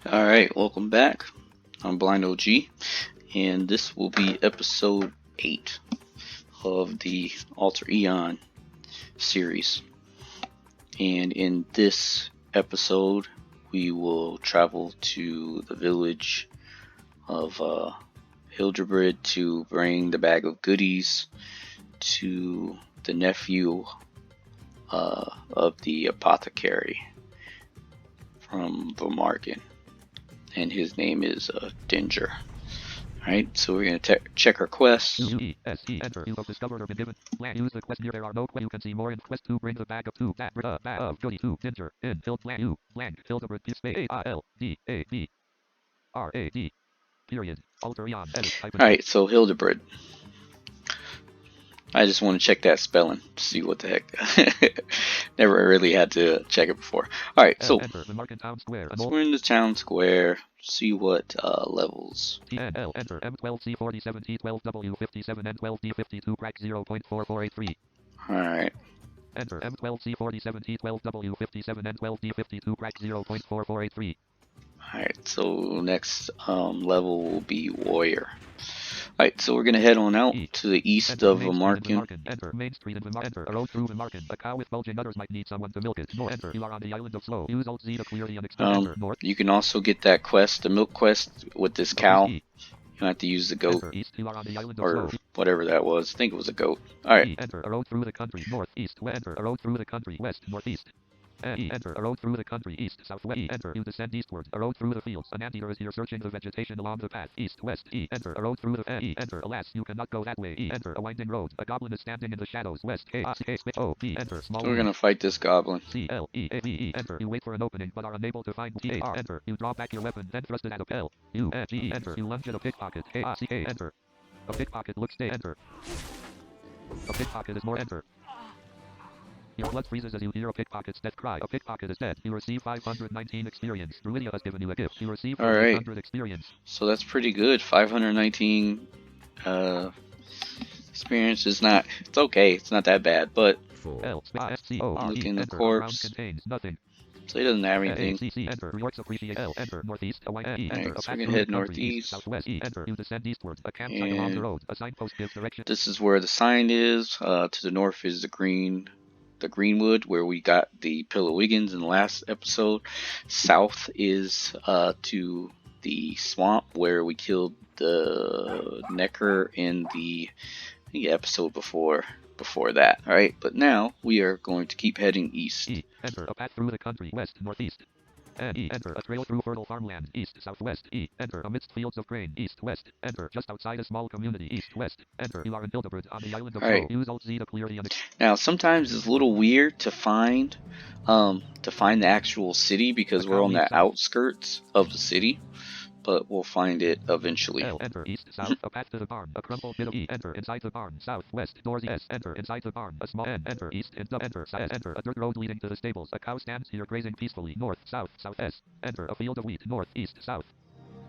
Alright, welcome back. I'm Blind O.G. and this will be episode 8 of the Alter Aeon series. And in this episode, we will travel to the village of Hildebrid to bring the bag of goodies to the nephew of the apothecary from Vomargan. And his name is Dinger. Alright, so we're going to check our quests. Enter. You have discovered or been given. Plan. Use the quest here. There are no quests. You can see more in quest 2. Bring the bag of goody 2. Dinger. In. Filled. Plan. U. Blank. Hildebrid. Space. A-L-D-A-B-R-A-D. Period. Alter Aeon. Alright, so Hildebrid. I just want to check that spelling to see what the heck. Never really had to check it before. Alright, so we're in the town square. See what levels. L. Enter. M12 C47 T12 W57 N12 D52 crack 0.4483. Alright. Enter. M12 C47 T12 W57 N12 D52 crack 0.4483. Alright, so next level will be Warrior. Alright, so we're gonna head on out to the east of Vomargan. Enter. Main Street in Vomargan. Enter. A road through Vomargan. A cow with bulging udders might need someone to milk it. No. Enter. You are on the island of Slow. Use Alt Z to clear the unexpected. North. You can also get that quest, the milk quest, with this cow. You don't have to use the goat. East. You are on the island of Or Slow. whatever that was. I think it was a goat. Alright. Enter. A road through the country. North. East. Enter. A road through the country. West. Northeast. Enter. A road through the country. East. Southwest. Enter. You descend eastward. A road through the fields. An anteater is here searching the vegetation along the path. East. West. Enter. A road through the Enter. Alas, you cannot go that way. Enter. A winding road. A goblin is standing in the shadows. West. O-B. Enter. Small. So we're gonna fight this goblin. C-L-E-A-V-E. Enter. You wait for an opening but are unable to find T-A-R. Enter. You draw back your weapon, then thrust it at a L. U-G. Enter. You lunge at a pickpocket. A-C-A. Enter. A pickpocket looks dead. Enter. A pickpocket is more. Enter. Your blood freezes as you hear a pickpocket's death cry. A pickpocket is dead. You receive 519 experience. Druidia has given you a gift. You receive 400 experience. So that's pretty good. 519 experience is not... It's okay. It's not that bad, but... Look in the corpse. Contains nothing. So he doesn't have anything. Enter. Rewards appreciate L. Enter. Northeast. Enter. Right, so we're going to head northeast. Southwest. Enter. You descend eastward. A campsite along the road. A signpost gives direction. This is where the sign is. To the north is the Greenwood, where we got the Pillowwiggins in the last episode. South is to the swamp where we killed the Necker in the episode before that. Alright, but now we are going to keep heading east. Enter. A path through the country. West. Northeast. Enter. A trail through fertile farmland. East. Southwest. Enter. Amidst fields of grain. East. West. Enter. Just outside a small community. East. West. Enter. You are in Hildebrid on the island of Slow. Use Alt Z to clear the Now sometimes it's a little weird to find the actual city because we're on the outskirts of the city. But we'll find it eventually. Enter. East. South. A path to the barn. A crumpled bit of Enter. Inside the barn. South. West. Doors. S. Enter. Inside the barn. A small N. Enter. East. Enter. South. Enter. A dirt road leading to the stables. A cow stands here grazing peacefully. North. South. South. S. Enter. A field of wheat. North. East. South.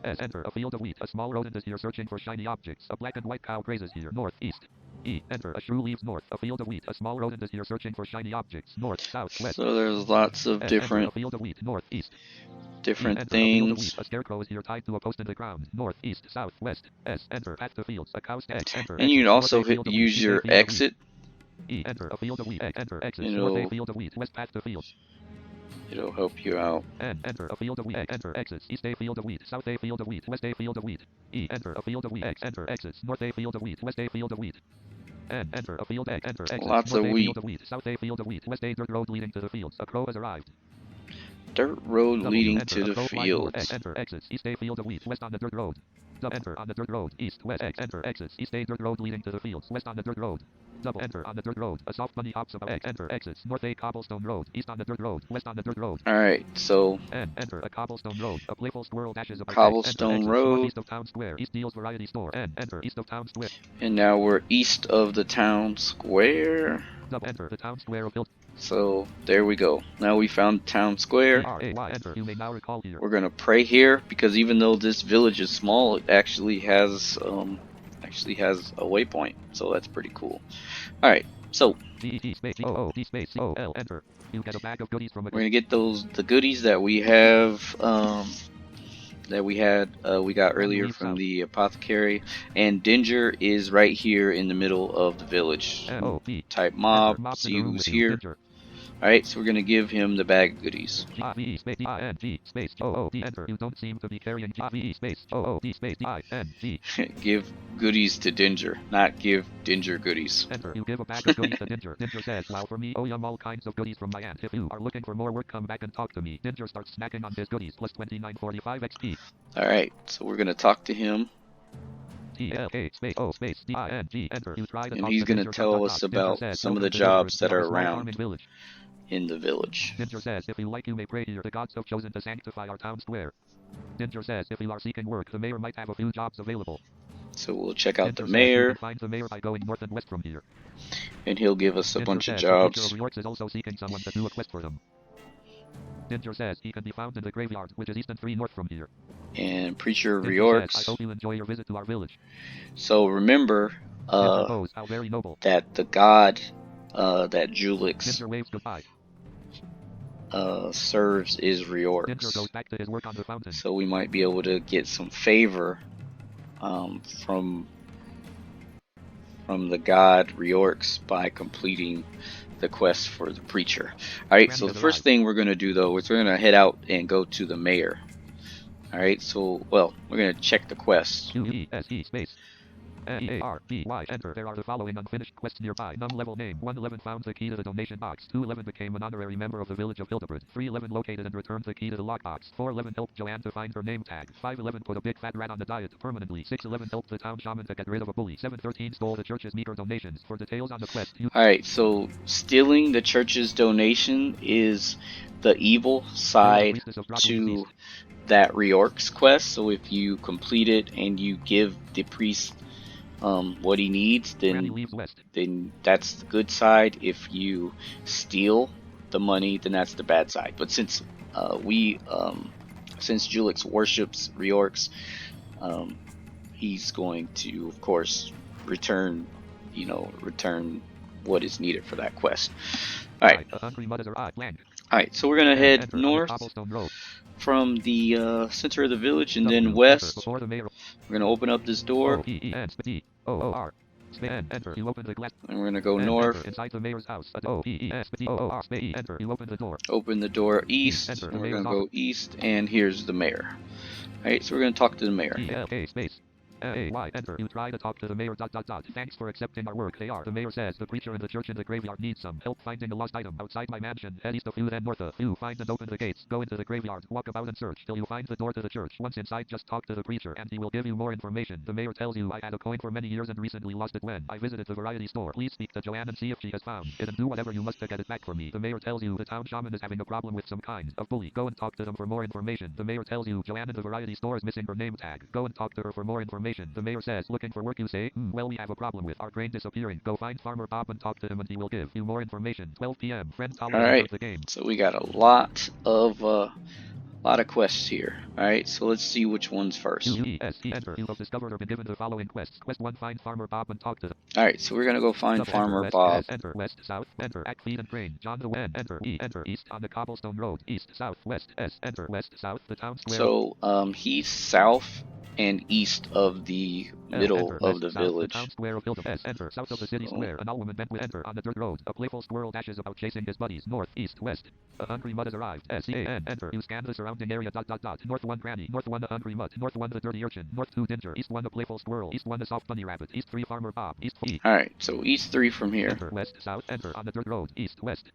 S. Enter. A field of wheat. A small rodent is here searching for shiny objects. A black and white cow grazes here. North. East. E. Enter. A shrew leaves north. A field of wheat. A small rodent is here searching for shiny objects. North. South. West. So there's lots of different... Enter. A field of wheat. North. East. Different things. A scarecrow is here tied to a post in the ground. North, east, south, west. S. Enter. Path to fields. A cow's egg. Enter. And you can also use your exit. E. Enter. A field of wheat. Enter. Exit. North a field of wheat. West path to fields. It'll help you out. N. Enter. A field of wheat. Enter. Exits. East a field of wheat. South a field of wheat. West a field of wheat. E. Enter. A field of wheat. Enter. Exits. North a field of wheat. West a field of wheat. N. Enter. A field egg. Enter. Exits. Lots North of a wheat. field of wheat. South a field of wheat. West a dirt road leading to the fields. A crow has arrived. Dirt road leading to the fields. Enter. Exits. East a field of wheat. West on the dirt road. Enter on the dirt road. East. West. Enter. Exits. East a dirt road leading to the fields. West on the dirt road. Double enter on the dirt road. A soft bunny hops about enter exits. North a cobblestone road. East on the dirt road. West on the dirt road. Alright, so Enter a cobblestone road. A playful squirrel dashes about cobblestone road. East of town square. East deals variety store. Enter east of town square. And now we're east of the town square. Double enter the town square of Hill. So there we go. Now we found town square. Enter. You may now recall here. We're gonna pray here because even though this village is small, it actually has a waypoint. So that's pretty cool. All right. So enter. You get a bag of goodies from we're gonna get the goodies that we have that we got earlier from the apothecary, and Dinger is right here in the middle of the village. Type mob, see who's here. Alright, so we're gonna give him the bag of goodies. You don't seem to be carrying Give goodies to Dinger, not give Dinger goodies. Enter. You give a bag of goodies to Dinger. Dinger says, wow, for me, oh yum, all kinds of goodies from my aunt. If you are looking for more work, come back and talk to me. Dinger starts snacking on his goodies, plus 2945 XP. Alright, so we're gonna talk to him. And he's gonna tell us about some of the jobs that are around in the village. Dinger says, if you like, you may pray here. The gods have chosen to sanctify our town square. Dinger says, if you are seeking work, the mayor might have a few jobs available. So we'll check out the mayor. You can find the mayor by going north and west from here. And he'll give us a bunch of jobs. The preacher of Yorks is also seeking someone to do a quest for him. Dinger says he can be found in the graveyard, which is east and 3 north from here. And Preacher of Yorks, I hope you enjoy your visit to our village. So remember that the god that Julix serves is Riorx. Goes back to his work on the fountain. So we might be able to get some favor from the god Riorx by completing the quest for the preacher. Alright, so the first thing we're going to do though is we're going to head out and go to the mayor. Alright, so, well, we're going to check the quest. Enter. There are the following unfinished quests nearby. Num level name. 111 found the key to the donation box. 211 became an honorary member of the village of Hildebrand. 311 located and returned the key to the lockbox. 411 helped Joanne to find her name tag. 511 put a big fat rat on the diet permanently. 611 helped the town shaman to get rid of a bully. 713 stole the church's meager donations. For details on the quest, Alright, so stealing the church's donation is the evil side to that Riorx quest. So if you complete it and you give the priest what he needs, then that's the good side. If you steal the money, then that's the bad side. But since since Julix worships Riorx, he's going to, of course, return what is needed for that quest. Alright, so we're gonna head north from the center of the village and then west. We're gonna open up this door and we're gonna go north. Inside the mayor's house. Open the door east, and we're gonna go east, and here's the mayor. Alright, so we're gonna talk to the mayor. Enter. You try to talk to the mayor. Thanks for accepting our work. The mayor says the preacher in the church in the graveyard needs some help finding a lost item outside my mansion. Head east of you, then north of you. Find and open the gates. Go into the graveyard. Walk about and search till you find the door to the church. Once inside, just talk to the preacher and he will give you more information. The mayor tells you, I had a coin for many years and recently lost it when I visited the variety store. Please speak to Joanne and see if she has found it and do whatever you must to get it back for me. The mayor tells you the town shaman is having a problem with some kind of bully. Go and talk to them for more information. The mayor tells you Joanne in the variety store is missing her name tag. Go and talk to her for more information. The mayor says, looking for work, you say? Well, we have a problem with our grain disappearing. Go find Farmer Bob and talk to him and he will give you more information. 12 p.m. Friends Alright, so we got a lot of quests here. Alright, so let's see which one's first. Enter. You have discovered or been given the following quests. Quest 1, find Farmer Bob and talk to them. Alright, so we're gonna go find Farmer Bob. Enter. West, south, enter. Act, feed and grain. John the Wen, enter. Enter. East on the cobblestone road. East, south, west, S, enter. West, south, the town square. So, he's south and east of the middle of the village. The town square of Hildebrand. Enter. South of the city square. An old woman bent with enter on the dirt road. A playful squirrel dashes about chasing his buddies. North, east, west. A hungry mud has arrived. S-E-A-N. Enter. You scan the surrounding area. North 1 granny. North 1 a hungry mud. North 1 the dirty urchin. North 2 Dinger. East 1 a playful squirrel. East 1 a soft bunny rabbit. East 3 Farmer Bob. East 4. Alright, so east 3 from here. Enter. West, south. Enter on the dirt road. East, west.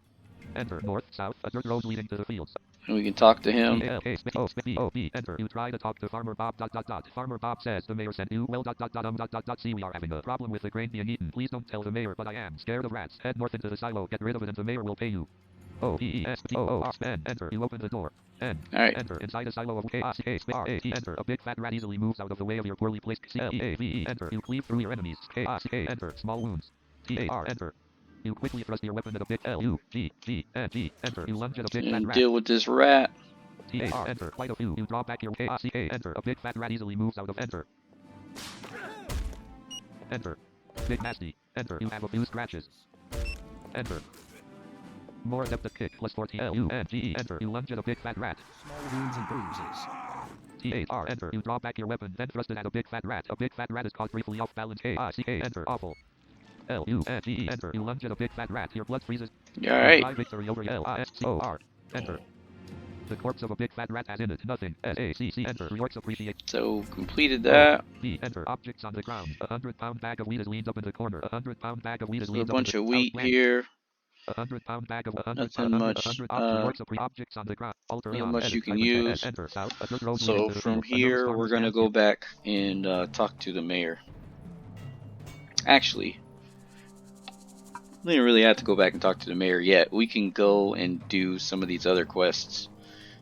Enter. North, south. A dirt road leading to the fields. And we can talk to him. Enter. You try to talk to Farmer Bob. Farmer Bob says the mayor sent you. Well, see, we are having a problem with the grain being eaten. Please don't tell the mayor, but I am scared of rats. Head north into the silo. Get rid of it and the mayor will pay you. Enter. You open the door. Alright. Enter. Inside a silo of Enter. A big fat rat easily moves out of the way of your poorly placed Enter. You cleave through your enemies. Enter. Small wounds. Enter. You quickly thrust your weapon at a big L-U-G-G-N-G. Enter. You lunge at a big fat rat. Deal with this rat. Enter. Quite a few. You draw back your Enter. A big fat rat easily moves out of Enter. Enter. Big nasty. Enter. You have a few scratches. Enter. More adept at kick. Plus 40 L-U-N-G. Enter. You lunge at a big fat rat. Small wounds and bruises. T-H-R, enter. You draw back your weapon, then thrust it at a big fat rat. A big fat rat is caught briefly off balance. A-I-C-A, enter. Awful. L-U-N-G-E, enter. You lunge at a big fat rat. Your blood freezes. Alright. You cry victory over L-I-S-C-O-R, enter. The corpse of a big fat rat has in it nothing. S-A-C-C, enter. Reorts appreciate. So, completed that. B, enter. Objects on the ground. 100-pound bag of wheat is leaned up in the corner. 100-pound bag of wheat is So a leaned up in bunch the of wheat here. 100-pound bag of Nothing much, objects on the ground. Alter not Aeon, much edit, you can type of use. enter, south, a dirt road leading So to the from field. Another here, farmer we're gonna stands go back and talk to the mayor. Actually, we didn't really have to go back and talk to the mayor yet. We can go and do some of these other quests.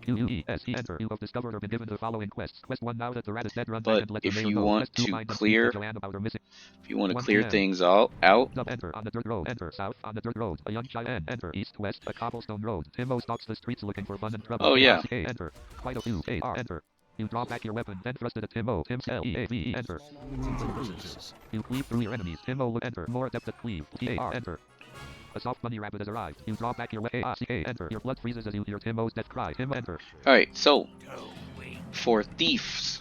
Q-U-E-S-E, enter. You have discovered or been given the following quests. Quest 1, now that the rat is dead, run back But and let the if mayor you know. want Quest 2, to find and speak clear, Joanne about her missing. if you want to 1 clear p.m. things out, Enter on the dirt road, enter south on the dirt road. A young Cheyenne, enter east west, a cobblestone road. Timo stalks the streets looking for fun and trouble. Oh, yeah. A, enter. Quite a few. A-R, enter. You draw back your weapon, then thrust it at Timo. Tim's L-E-A-V-E, enter. You cleave through your enemies. Timo, enter. More adept at cleave. T-A-R, enter. A soft bunny rabbit has arrived. You draw back your weapon. A-R-C-A, enter. Your blood freezes as you hear Timo's death cry. Tim, enter. Alright, so for thieves,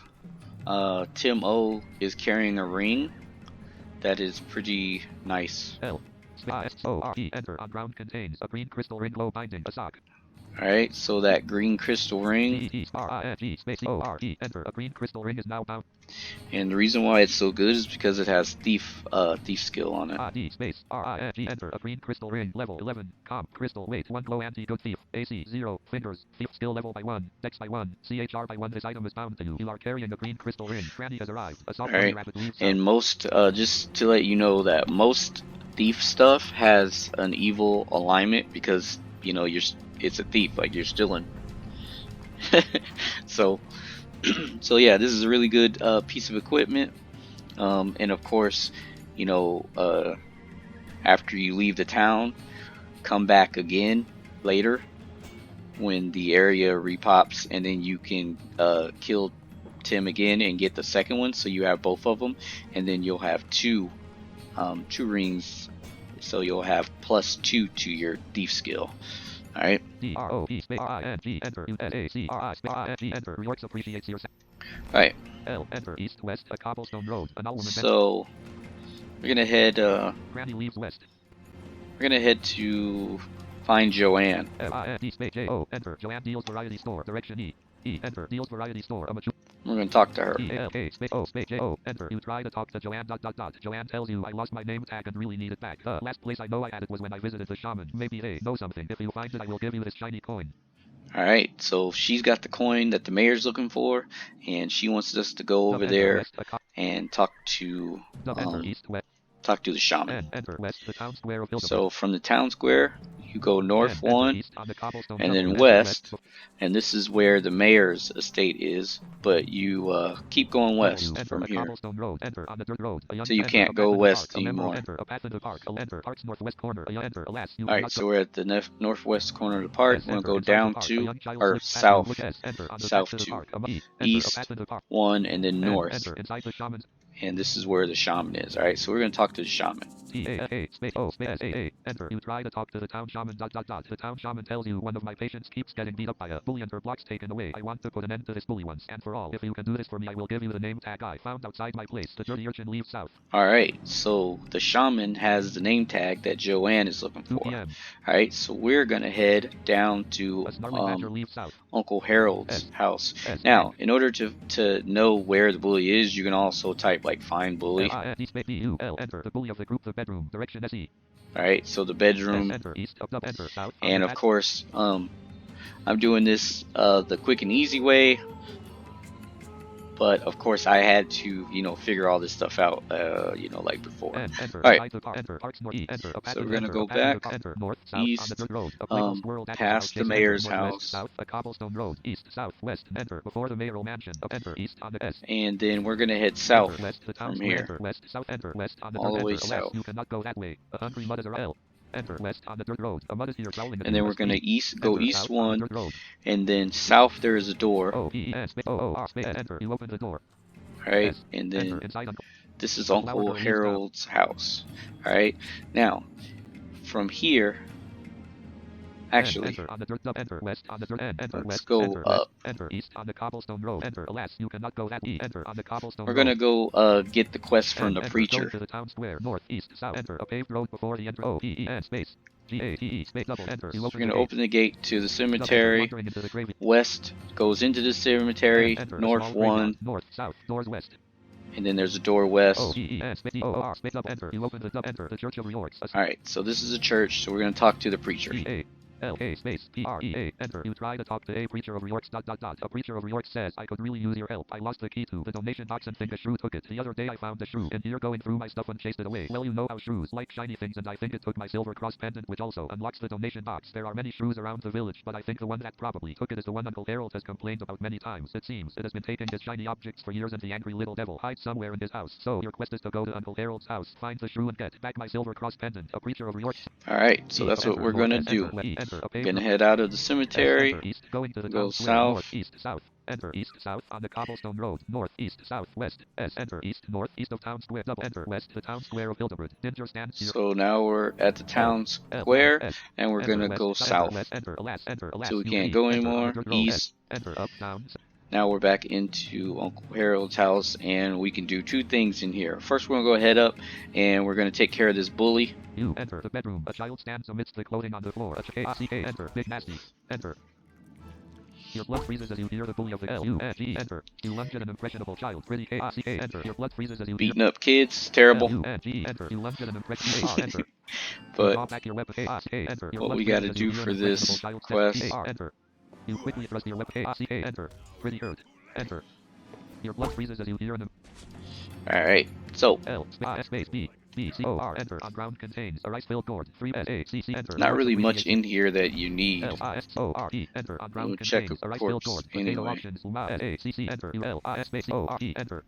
Tim O is carrying a ring that is pretty nice. L-S-O-R-E, enter. On ground contains a green crystal ring glow binding a sock. Alright, so that green crystal ring, D-E-R-I-N-G space O-R-E, enter. A green crystal ring is now bound. and the reason why it's so good is because it has thief skill on it. D space R-I-N-G, enter. A green crystal ring, level 11, comp, crystal, weight 1, glow, anti-good thief, AC 0, fingers, thief skill level by 1, dex by 1, CHR by 1. This item is bound to you. You are carrying a green crystal ring. Franny has arrived. A soft bunny rabbit leaves. And most, just to let you know that most thief stuff has an evil alignment because, you know, it's a thief, like you're stealing. So yeah, this is a really good piece of equipment. And of course, you know, after you leave the town, come back again later when the area repops, and then you can kill Tim again and get the second one, so you have both of them, and then you'll have two rings, so you'll have +2 to your thief skill. Alright. D-R-O-P space R-I-N-G, enter. U-S-A-C-R-I space R-I-N-G, enter. Reorts appreciates your Alright. L, enter. East, west, a cobblestone road. An old woman. So we're gonna head Granny leaves west. we're gonna head to find Joanne. L-I-N-D space J-O, enter. Joanne deals variety store. Direction E. E, enter. Deals variety store. A mature. We're gonna talk to her. E-L-A space O space J-O, enter. You try to talk to Joanne, ... Joanne tells you, I lost my name tag and really need it back. The last place I know I had it was when I visited the shaman. Maybe they know something. If you find it, I will give you this shiny coin. Alright, so she's got the coin that the mayor's looking for, and she wants us to go over there and talk to the shaman. So from the town square, you go north 1, and then west, and this is where the mayor's estate is, but you keep going west from here. So you can't go west anymore. Alright, so we're at the northwest corner of the park. We're going to go down 2, or south 2, east 1, and then north. And this is where the shaman is. Alright, so we're going to talk to the shaman. Enter. You try to talk to the town shaman. The town shaman tells you, one of my patients keeps getting beat up by a bully and her blocks taken away. I want to put an end to this bully once and for all. If you can do this for me, I will give you the name tag I found outside my place. The dirty urchin leaves south. Alright, so the shaman has the name tag that Joanne is looking for. Alright, so we're going to head down to Uncle Harold's house. Now, in order to know where the bully is, you can also type like find bully. Enter. The bully of the group, the bedroom. Direction SE. Alright, so the bedroom. And of course, I'm doing this the quick and easy way. But of course, I had to, you know, figure all this stuff out, you know, like before. Alright, so we're gonna go back east, past the mayor's house, and then we're gonna head south from here, all the way south. Enter west on the dirt road. A mud is here growling. And then we're gonna go east 1, and then south there is a door. Enter. You open the door. Alright, and then this is Uncle Harold's house. Alright, now from here Actually, enter on the dirt, enter west on the dirt, enter let's west, go enter up. west, enter east on the cobblestone road, enter. Alas, you cannot go that way. Enter on the cobblestone We're road. gonna go get the quest from the Enter, preacher. go to the town square, north, east, south. Enter a paved road before the enter. O-P-E-N space. G-A-T-E space double enter. You We're open gonna the gate. open the gate to the Enter, cemetery. wandering into the graveyard. West goes into the cemetery. Enter a North small one, graveyard. North, south, doors west. and then there's a door west. O-P-E-N space D-O-R space double enter. You open the double enter. The Church of Reorts. Alright, so this is a church, so we're gonna talk to the preacher. L-A space P-R-E-A enter. You try to talk to a preacher of Reorts ... A preacher of Reorts says, I could really use your help. I lost the key to the donation box and think a shrew took it. The other day I found the shrew in here going through my stuff and chased it away. Well, you know how shrews like shiny things, and I think it took my silver cross pendant, which also unlocks the donation box. There are many shrews around the village, but I think the one that probably took it is the one Uncle Harold has complained about many times. It seems it has been taking his shiny objects for years, and the angry little devil hides somewhere in his house. So your quest is to go to Uncle Harold's house, find the shrew, and get back my silver cross pendant. A preacher of Reorts. Alright, so that's what we're gonna do. We're gonna head out of the cemetery, east, going to the go square, south. north, east, south. Enter east, south on the cobblestone road. North, east, south, west. S. Enter east, north, east of town square. Double enter west, the town square of Hildebrid. Danger stands here. So now we're at the town square, and we're gonna go south. So we can't go anymore. East. Enter up, down. Now we're back into Uncle Harold's house, and we can do two things in here. First, we're gonna go head up, and we're gonna take care of this bully. You enter the bedroom. A child stands amidst the clothing on the floor. A-C-K, enter. Big nasty. Enter. Your blood freezes as you hear the bully of the L-U-N-G, enter. You lunge at an impressionable child. Pretty K-A-C-K, enter. Your blood freezes as you Beating up kids, terrible. L-U-N-G, enter. You lunge at an impressionable enter. But draw back your weapon. K-A-C-K, enter. what we gotta do for this quest. Enter. You quickly thrust your weapon. K-A-C-K, enter. Pretty hurt. Enter. Your blood freezes as you hear an Alright, so L space B B C O R enter on ground contains a rice-filled gourd. 3 S A C C enter. not really much in here that you need. L I S O R E enter on ground We'll check contains a a rice-filled corpse gourd. Potato anyway. options. S A C C enter. U L I S space O R E enter.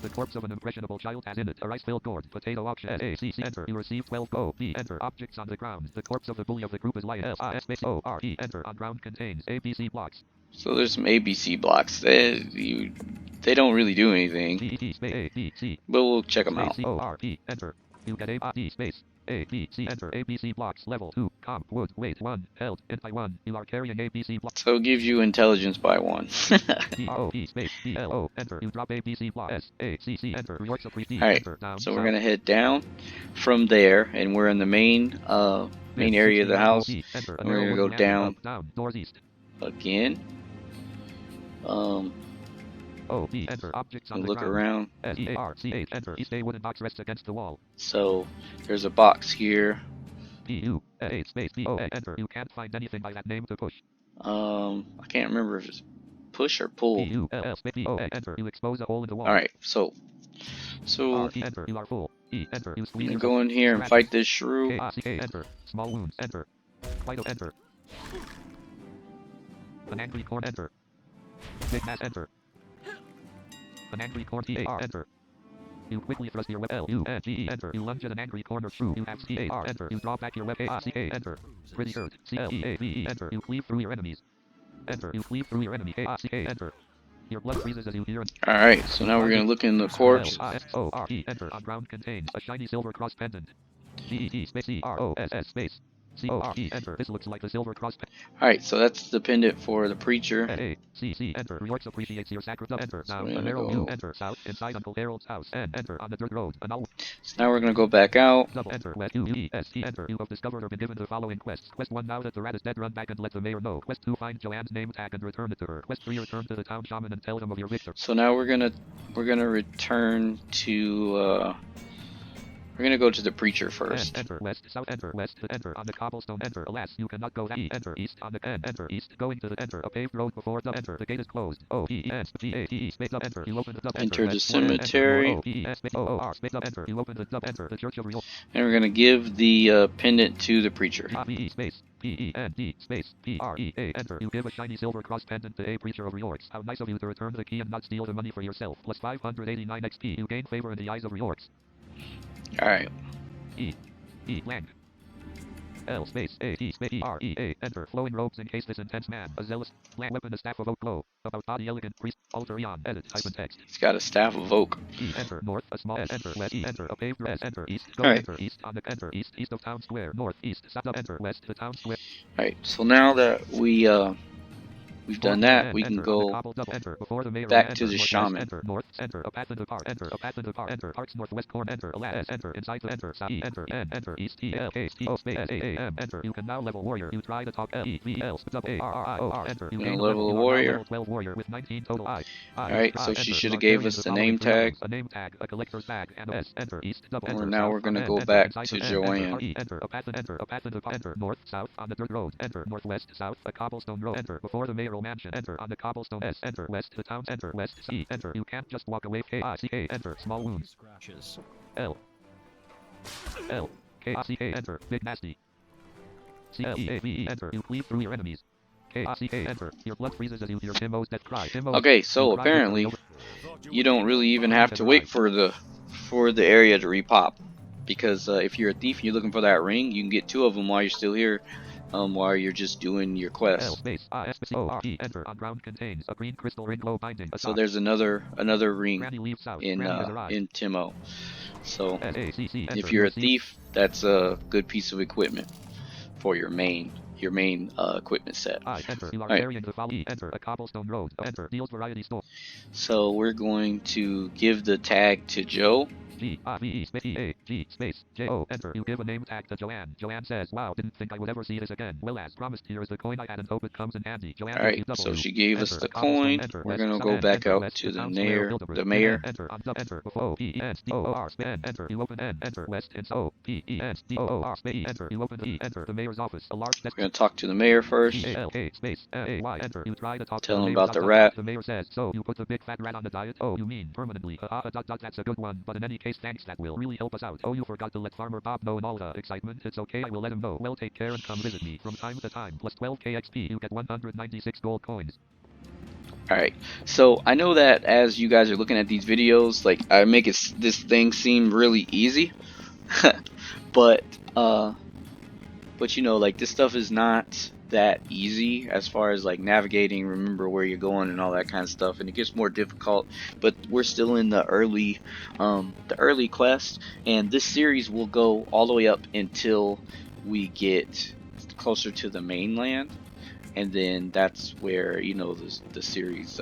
The corpse of an impressionable child has in it a rice-filled gourd. Potato auction. S A C C enter. You receive 12 O B enter. Objects on the ground. The corpse of the bully of the group is lying. L I S space O R E enter on ground contains A B C blocks. So there's some ABC blocks. They don't really do anything, D space A B C. but we'll check them out. C O R E enter. You get A D space A B C enter. A B C blocks level 2. Comp wood weight 1 held anti 1. You are carrying A B C blocks. So it gives you intelligence by 1. D O E space D L O enter. You drop A B C block S A C C enter. Rewards of D Alright, enter. Down, so we're gonna head down from there, and we're in the main area of the house. Enter. And we're gonna go down down doors east. again. O B enter. Objects on the Look ground. around. S E A R C H enter. East A wooden box rests against the wall. So there's a box here. P U A space B O enter. You can't find anything by that name to push. I can't remember if it's push or pull. P U L space B O enter. You expose a hole in the wall. Alright, so R E enter. You are full. E enter. You squeeze. I'm gonna go in here and fight this shrew. K R C K enter. Small wounds enter. Quite enter. An angry corn enter. Big mass enter. An angry corn T-A-R enter. You quickly thrust your weapon L-U-N-G-E enter. You lunge at an angry corner shrew. You have C-A-R enter. You draw back your weapon A-C-K enter. Pretty hurt. C-L-E-A-V-E enter. You cleave through your enemies. Enter. You cleave through your enemy. A-C-K enter. Your blood freezes as you hear an Alright, so now we're gonna look in the corpse. L-I-S-O-R-E enter. On ground contains a shiny silver cross pendant. G-E-T space C-R-O-S-S space C-O-R-E enter. This looks like the silver cross pendant. Alright, so that's the pendant for the preacher. A-C-C enter. Rewards appreciates your sacrifice. Enter. So Now, we're a gonna narrow go- view. Enter. South. Inside Uncle Harold's house. And enter. On the dirt road. An owl. So now we're gonna go back out. Double enter. West U-E-S-E enter. You have discovered or been given the following quests. Quest 1. Now that the rat is dead, run back and let the mayor know. Quest 2. Find Joanne's name tag and return it to her. Quest 3. Return to the town shaman and tell him of your victory. So now we're gonna return to we're gonna go to the preacher first. And enter. West. South. Enter. West. Enter. On the cobblestone. Enter. Alas, you cannot go that. Enter. East. On the and enter. East. Going to the enter. A paved road before the enter. The gate is closed. O-E-E-N-G-A-T-E space up. Enter. You open the dub. Enter the West. cemetery. O-E-E-N space O-O-R space up. Enter. You open the dub. Enter. The Church of Real. And we're gonna give the pendant to the preacher. P-E space P-E-N-D space P-R-E-A enter. You give a shiny silver cross pendant to a preacher of Reorts. How nice of you to return the key and not steal the money for yourself. Plus 589 XP. You gain favor in the eyes of Reorts. Alright. E blank. L space A T space E R E A enter. Flowing robes encase this intense man. A zealous blank weapon, a staff of oak glow. About body elegant priest. Alter Aeon. Edit. Type in text. He's got a staff of oak. E enter. North. A small S enter. West. E enter. A paved S enter. East. Go Alright. enter. East on the enter. East. East of town square. North. East. South of enter. West. The town square. Alright, so now that we've done that, we can go back to the shaman. Enter north, enter a path in the park, enter a path in the park, enter park's northwest corner, enter alas, enter inside the enter south, enter N, enter east, E L K O space S A A M, enter. You can now level warrior. You try to talk L E V L double A R R I O R, enter. You gain level a you warrior. level 12 warrior with 19 total I. Alright, so she should have gave us the name tag. A name tag, a collector's bag, and S, enter east double enter. Now we're gonna go back to Joanne. Enter a path in the park, enter north, south on the dirt road, enter northwest, south a cobblestone road, enter before the mayoral mansion, enter on the cobblestone S, enter west the town, enter west C, enter. You can't just walk away. K I C K, enter small wounds. Scratches. L K I C K, enter big nasty. C L E A V E, enter. You cleave through your enemies. K I C K, enter. Your blood freezes as you hear Timo's death cry. Okay, so apparently you don't really even have to wait for the area to repop, because if you're a thief and you're looking for that ring, you can get 2 of them while you're still here. While you're just doing your quest. Enter on ground contains a green crystal ring glow binding. So there's another ring in Timo. So if you're a thief, that's a good piece of equipment for your main equipment set. Enter a cobblestone road. Enter deals variety store. So we're going to give the tag to Joe. G-I-V-E space E-A-G space J-O. Enter. You give a name tag to Joanne. Joanne says, wow, didn't think I would ever see this again. Well, as promised, here is the coin I had and hope it comes in handy. Joanne. Alright, so she gave us the coin. We're gonna go back out to the mayor. Enter on enter before P-E-N-D-O-R space enter. You open N. Enter west and so P-E-N-D-O-R space enter. You open E. Enter the mayor's office. A large desk. We're gonna talk to the mayor first. P-A-L-K space A-Y. Enter. You try to talk Tell him about the rat. The mayor says, so you put the big fat rat on the diet? Oh, you mean permanently? That's a good one. But in any case, thanks. That will really help us out. Oh, you forgot to let Farmer Bob know in all the excitement. It's okay, I will let him know. Well, take care and come visit me from time to time. Plus 12 KXP, you get 196 gold coins. Alright, so I know that as you guys are looking at these videos, like, I make this thing seem really easy. but you know, like, this stuff is not that easy as far as like navigating, remember where you're going and all that kind of stuff, and it gets more difficult, but we're still in the early quest, and this series will go all the way up until we get closer to the mainland, and then that's where, you know, the series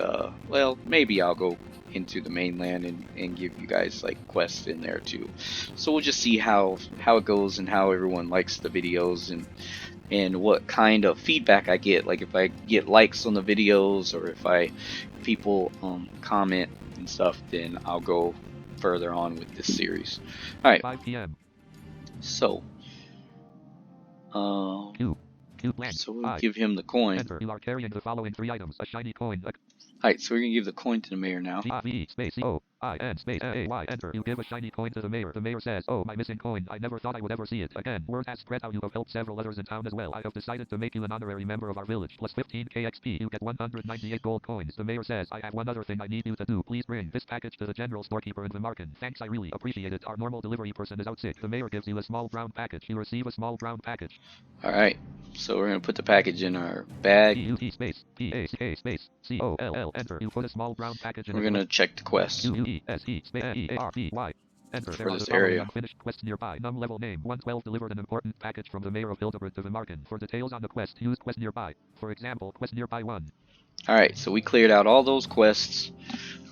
well, maybe I'll go into the mainland and give you guys like quests in there too. So we'll just see how it goes and how everyone likes the videos and what kind of feedback I get. Like if I get likes on the videos, or if people comment and stuff, then I'll go further on with this series. All right. 5 p.m. So so we'll give him the coin. Enter. You are carrying the following 3 items: a shiny coin. Alright, so we're gonna give the coin to the mayor now. G-I-V space C-O-I-N space A-Y. Enter. You give a shiny coin to the mayor. The mayor says, oh, my missing coin. I never thought I would ever see it again. Word has spread how you have helped several others in town as well. I have decided to make you an honorary member of our village. Plus 15 KXP. You get 198 gold coins. The mayor says, I have one other thing I need you to do. Please bring this package to the general storekeeper in Vimarken. Thanks, I really appreciate it. Our normal delivery person is out sick. The mayor gives you a small brown package. You receive a small brown package. Alright, so we're gonna put the package in our bag. G-U-T space P-A-C-A space C-O-L-L. Enter. You put a small brown package in. We're gonna check the quest. U-E-S-E space E-A-R-T-Y. Enter. For this area. Unfinished quest nearby. Num level name 112 delivered an important package from the mayor of Hildebrid to Vimarken. For details on the quest, use quest nearby. For example, quest nearby 1. Alright, so we cleared out all those quests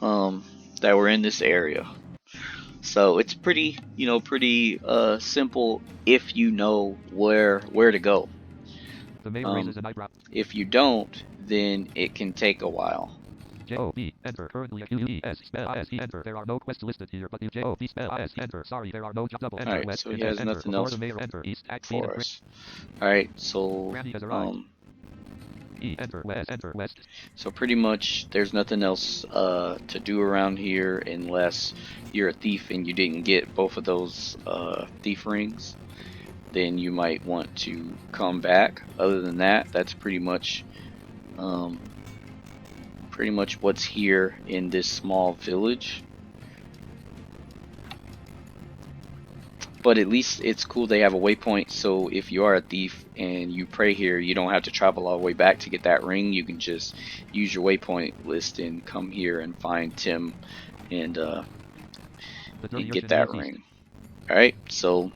that were in this area. So it's pretty simple if you know where to go. The mayor raises an eyebrow. If you don't, then it can take a while. J-O-B, enter. Currently a Q-U-E-S, spell I-S-E, enter. There are no quests listed here, but you J-O-B, spell I-S-E, enter. Sorry, there are no jobs double, enter. Alright, West, so he has enter. nothing else the mayor, enter. East, for us. Alright, so E, enter. West, enter. West. So pretty much there's nothing else to do around here unless you're a thief and you didn't get both of those thief rings. Then you might want to come back. Other than that, that's pretty much what's here in this small village. But at least it's cool they have a waypoint, so if you are a thief and you pray here, you don't have to travel all the way back to get that ring. You can just use your waypoint list and come here and find Tim and get that ring. Alright, so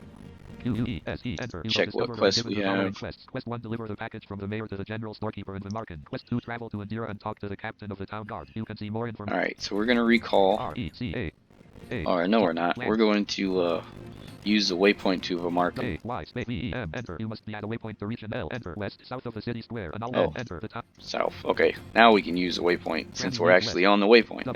Enter. Check what quests we have. Quest 1, deliver the package from the mayor to the general storekeeper in Vimarken. Quest 2, travel to Indira and talk to the captain of the town guard. You can see more information. Alright, so we're going to recall. Alright, no we're not. We're going to use the waypoint to Vimarken. Enter. You must be at a waypoint to reach an L. Enter. West, south of the city square. An Oh, enter the town. South. Okay, now we can use the waypoint since we're actually on the waypoint.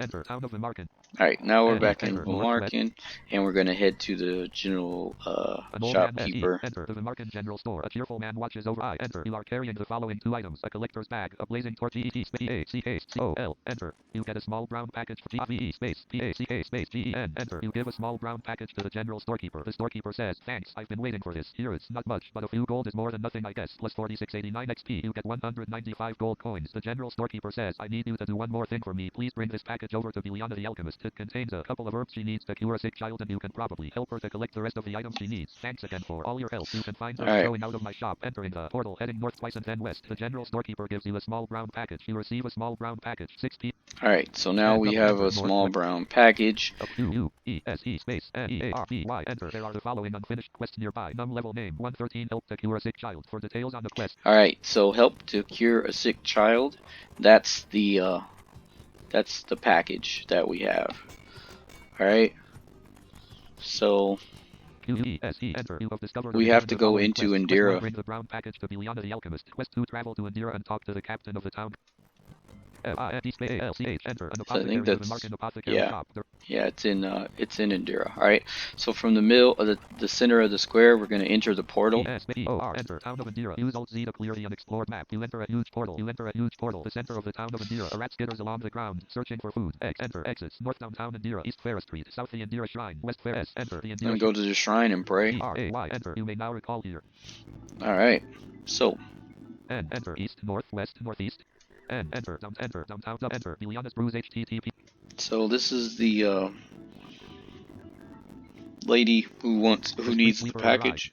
Enter. Town of Vimarken. Alright, now we're back in Vimarken, and we're going to head to the general shopkeeper. Enter the Vimarken general store. A cheerful man watches over. Enter. You are carrying the following 2 items: a collector's bag, a blazing torch. E-C-H-C-O-L. Enter. You get a small brown package. G-V-E space P-A-C-K space G-E-N. Enter. You give a small brown package to the general storekeeper. The storekeeper says, "Thanks, I've been waiting for this. Here it's not much, but a few gold is more than nothing, I guess. Plus 4689 XP. You get 195 gold coins." The general storekeeper says, "I need you to do one more thing for me. Please bring this package over to Biljana the Alchemist. It contains a couple of herbs she needs to cure a sick child, and you can probably help her to collect the rest of the items she needs. Thanks again for all your help. You can find them going out of my shop, entering the portal, heading north twice and then west." The general storekeeper gives you a small brown package. You receive a small brown package. 6p. Alright, so now we have a small brown package. U-E-S-E space N-E-A-R-T-Y. Enter. There are the following unfinished quests nearby. Num level name 113. Help to cure a sick child. For details on the quest. Alright, so help to cure a sick child. That's the package that we have. Alright. So Enter. You have discovered we have to go into Indira. Bring the brown package to Biljana the Alchemist. Quest 2, travel to Indira and talk to the captain of the town. F-I-N-D-S-P-A-L-C-H. Enter. An So I think that's, apothecary shop. Yeah, it's in Indira. All right. So from the middle of the center of the square, we're going to enter the portal. Enter. Town of Indira. Use Alt Z to clear the unexplored map. You enter a huge portal. The center of the town of Indira. A rat skitters along the ground, searching for food. Enter. Exits. North downtown Indira. East Ferris Street. South the Indira Shrine. West Ferris. Enter. The Indira. And go to the shrine and pray. R-A-Y. Enter. You may now recall here. All right. So. And enter. East, north, west, northeast. And enter. Downtown. Enter. Biljana's Brews HTTP. So this is the lady who needs the package.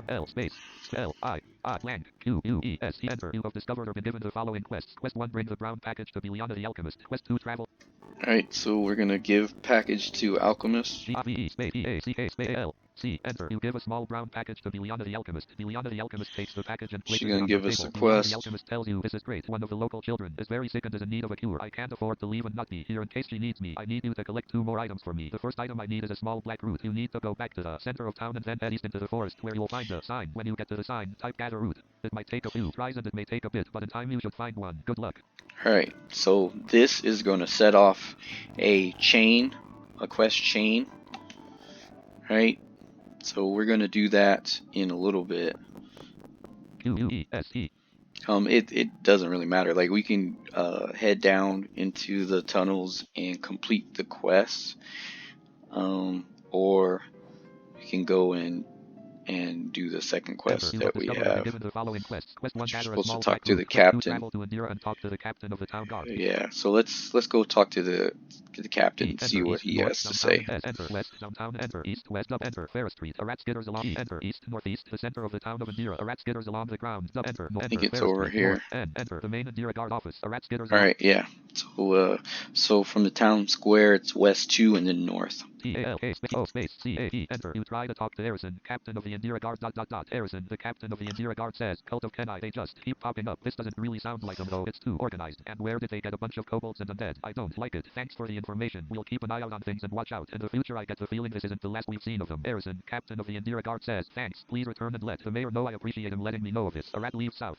L space L I blank Q U E S E. Enter. You have discovered or been given the following quests. Quest 1, bring the brown package to Biljana the Alchemist. Quest 2, travel. Alright, so we're gonna give package to Alchemist. G-V-E space E-A-C-K space L C. Enter. You give a small brown package to Biljana the Alchemist. Biljana the Alchemist takes the package and places it on the table. She's gonna give us a quest. The Alchemist tells you, "This is great. One of the local children is very sick and is in need of a cure. I can't afford to leave and not be here in case she needs me. I need you to collect 2 more items for me. The first item I need is a small black root. You need to go back to the center of town and then head east into the forest where you'll find a sign. When you get to the sign, type gather root. It might take a few tries and it may take a bit, but in time you should find one. Good luck." Alright, so this is going to set off a quest chain. Right? So we're going to do that in a little bit. Q-U-E-S-E. It doesn't really matter. Like, we can head down into the tunnels and complete the quest. Or we can go in and do the second quest that we have. We're supposed to talk to the captain. Yeah, so let's go talk to the captain and see what he has to say. Enter west downtown. Enter east west up. Enter Ferris Street. A rat skitters along. Enter east northeast. The center of the town of Indira. A rat skitters along the ground. Enter. I think it's over here. And enter the main Indira guard office. A rat skitters. All right, yeah. So from the town square, it's west 2 and then north. Space C-A-E. Enter. You try to talk to Arison, captain of the Indira Guard. Arison, the captain of the Indira Guard says, "Cult of Kenai, they just keep popping up. This doesn't really sound like them though. It's too organized. And where did they get a bunch of kobolds and undead? I don't like it. Thanks for the information. We'll keep an eye out on things and watch out. In the future I get the feeling this isn't the last we've seen of them." Arison, captain of the Indira Guard says, "Thanks. Please return and let the mayor know I appreciate him letting me know of this." A rat leaves south.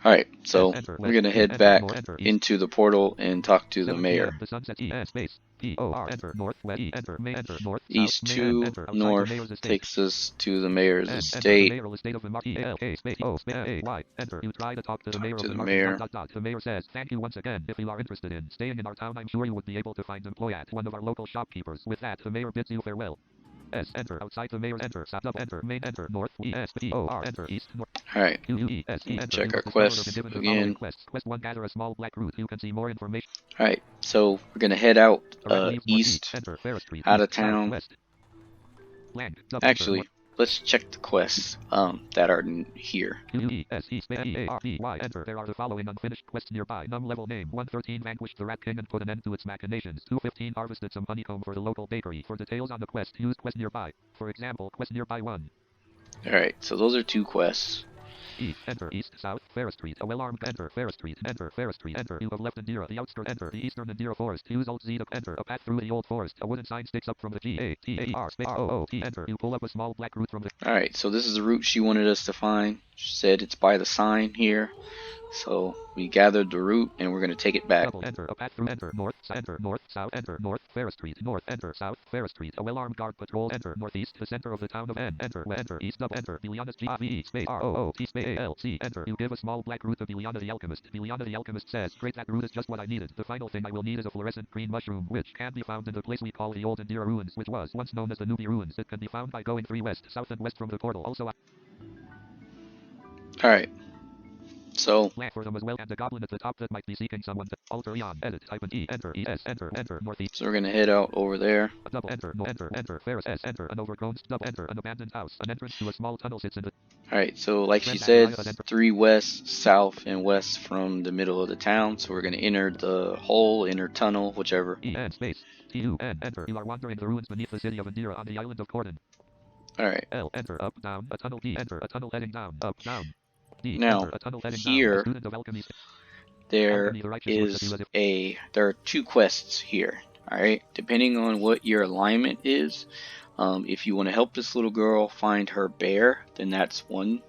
Alright, so we're going to head back into the portal and talk to the mayor. The sunset space P-O-R. Enter north west E. Enter may enter north East 2 north takes us to the mayor's estate. Enter. You try to talk to the mayor of the mayor. The mayor says, "Thank you once again. If you are interested in staying in our town, I'm sure you would be able to find employ at one of our local shopkeepers." With that, the mayor bids you farewell. S. Enter. Outside the mayor's enter. South up. Enter. Main. Enter. North. E-S-P-O-R. Enter. East. North. Alright. Q-U-E-S-E. Check our quest again. Quest 1. Gather a small black root. You can see more information. Alright. So we're going to head out east. Enter. Ferris Street. Out of town. Blank. Actually, let's check the quests that are here. Enter. There are the following unfinished quests nearby. Num level name 113 vanquished the Rat King and put an end to its machinations. 215 harvested some honeycomb for the local bakery. For details on the quest, use quest nearby. For example, quest nearby 1. Alright, so those are 2 quests. East, enter. East, south, Ferris Street. A well-armed, enter. Ferris Street, enter. Ferris Street, enter. You have left Indira, the outskirt, enter. The eastern Indira forest. Use Alt Z to enter. A path through the old forest. A wooden sign sticks up from the GATAR space ROOT, enter. You pull up a small black root from the... Alright, so this is the route she wanted us to find. She said it's by the sign here. So we gathered the route and we're going to take it back. Double, enter. A path through, enter. North, south, enter. North, Ferris Street, north, enter. South, Ferris Street. A well-armed guard patrol, enter. Northeast, the center of the town of N, enter. Enter. East, up, enter. Biliana GAVE space ROOT space ALC, enter. You give a small black root to Biliana the Alchemist. Biliana the Alchemist says, great, that root is just what I needed. The final thing I will need is a fluorescent green mushroom, which can be found in the place we call the Old Indira Ruins, which was once known as the Nubi Ruins. It can be found by going 3 west, south, and west from the portal. Also, Alright. So black for them as well, and the goblin at the top that might be seeking someone to alter Aeon, edit, type an E, enter, ES, enter, northeast. So we're gonna head out over there. A double, enter, no, enter, Ferris S, enter, an overgrown stub, enter, an abandoned house, an entrance to a small tunnel sits in the... Alright, so like she said, 3 west, south, and west from the middle of the town. So we're gonna enter the hole, inner tunnel, whichever. E and space, T-U-N, enter, you are wandering the ruins beneath the city of Indira on the island of Corden. Alright. L, enter, up, down, a tunnel D, enter, a tunnel heading down, up, down. D, now, enter, a tunnel heading here, down, a student of alchemy. there are 2 quests here. Alright, depending on what your alignment is, if you want to help this little girl find her bear, then that's one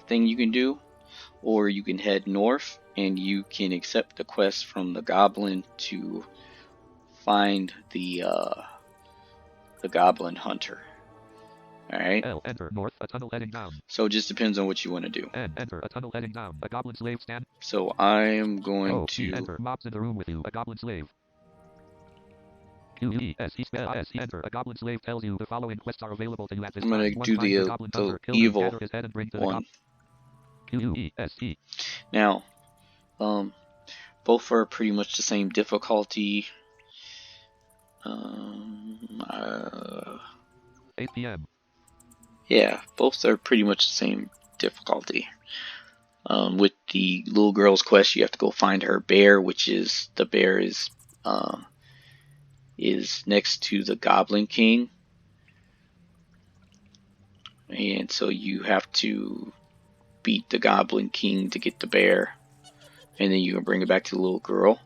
thing you can do. Or you can head north and you can accept the quest from the goblin to find the Goblin Hunter. Alright. L, enter, north, a tunnel heading down. So it just depends on what you want to do. N, enter, a tunnel heading down. A goblin slave stand. So I am going to enter, mobs in the room with you. A goblin slave. Q-E-S-E, enter. A goblin slave tells you the following quests are available to you at this time. I'm going to do the evil one. Q-U-E-S-E. Now, both are pretty much the same difficulty. 8 p.m. Yeah, both are pretty much the same difficulty. With the little girl's quest, you have to go find her bear, which is, the bear is next to the Goblin King. And so you have to beat the Goblin King to get the bear. And then you can bring it back to the little girl.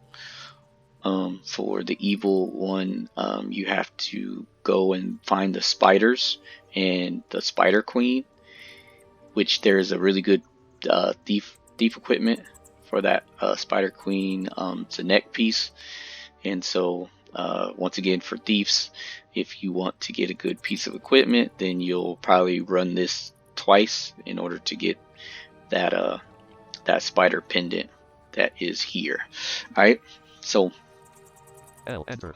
For the evil one, you have to go and find the spiders and the Spider Queen, which there's a really good thief equipment for that Spider Queen. It's a neck piece, and so once again, for thieves, if you want to get a good piece of equipment, then you'll probably run this twice in order to get that that spider pendant that is here. All right, so. L, enter,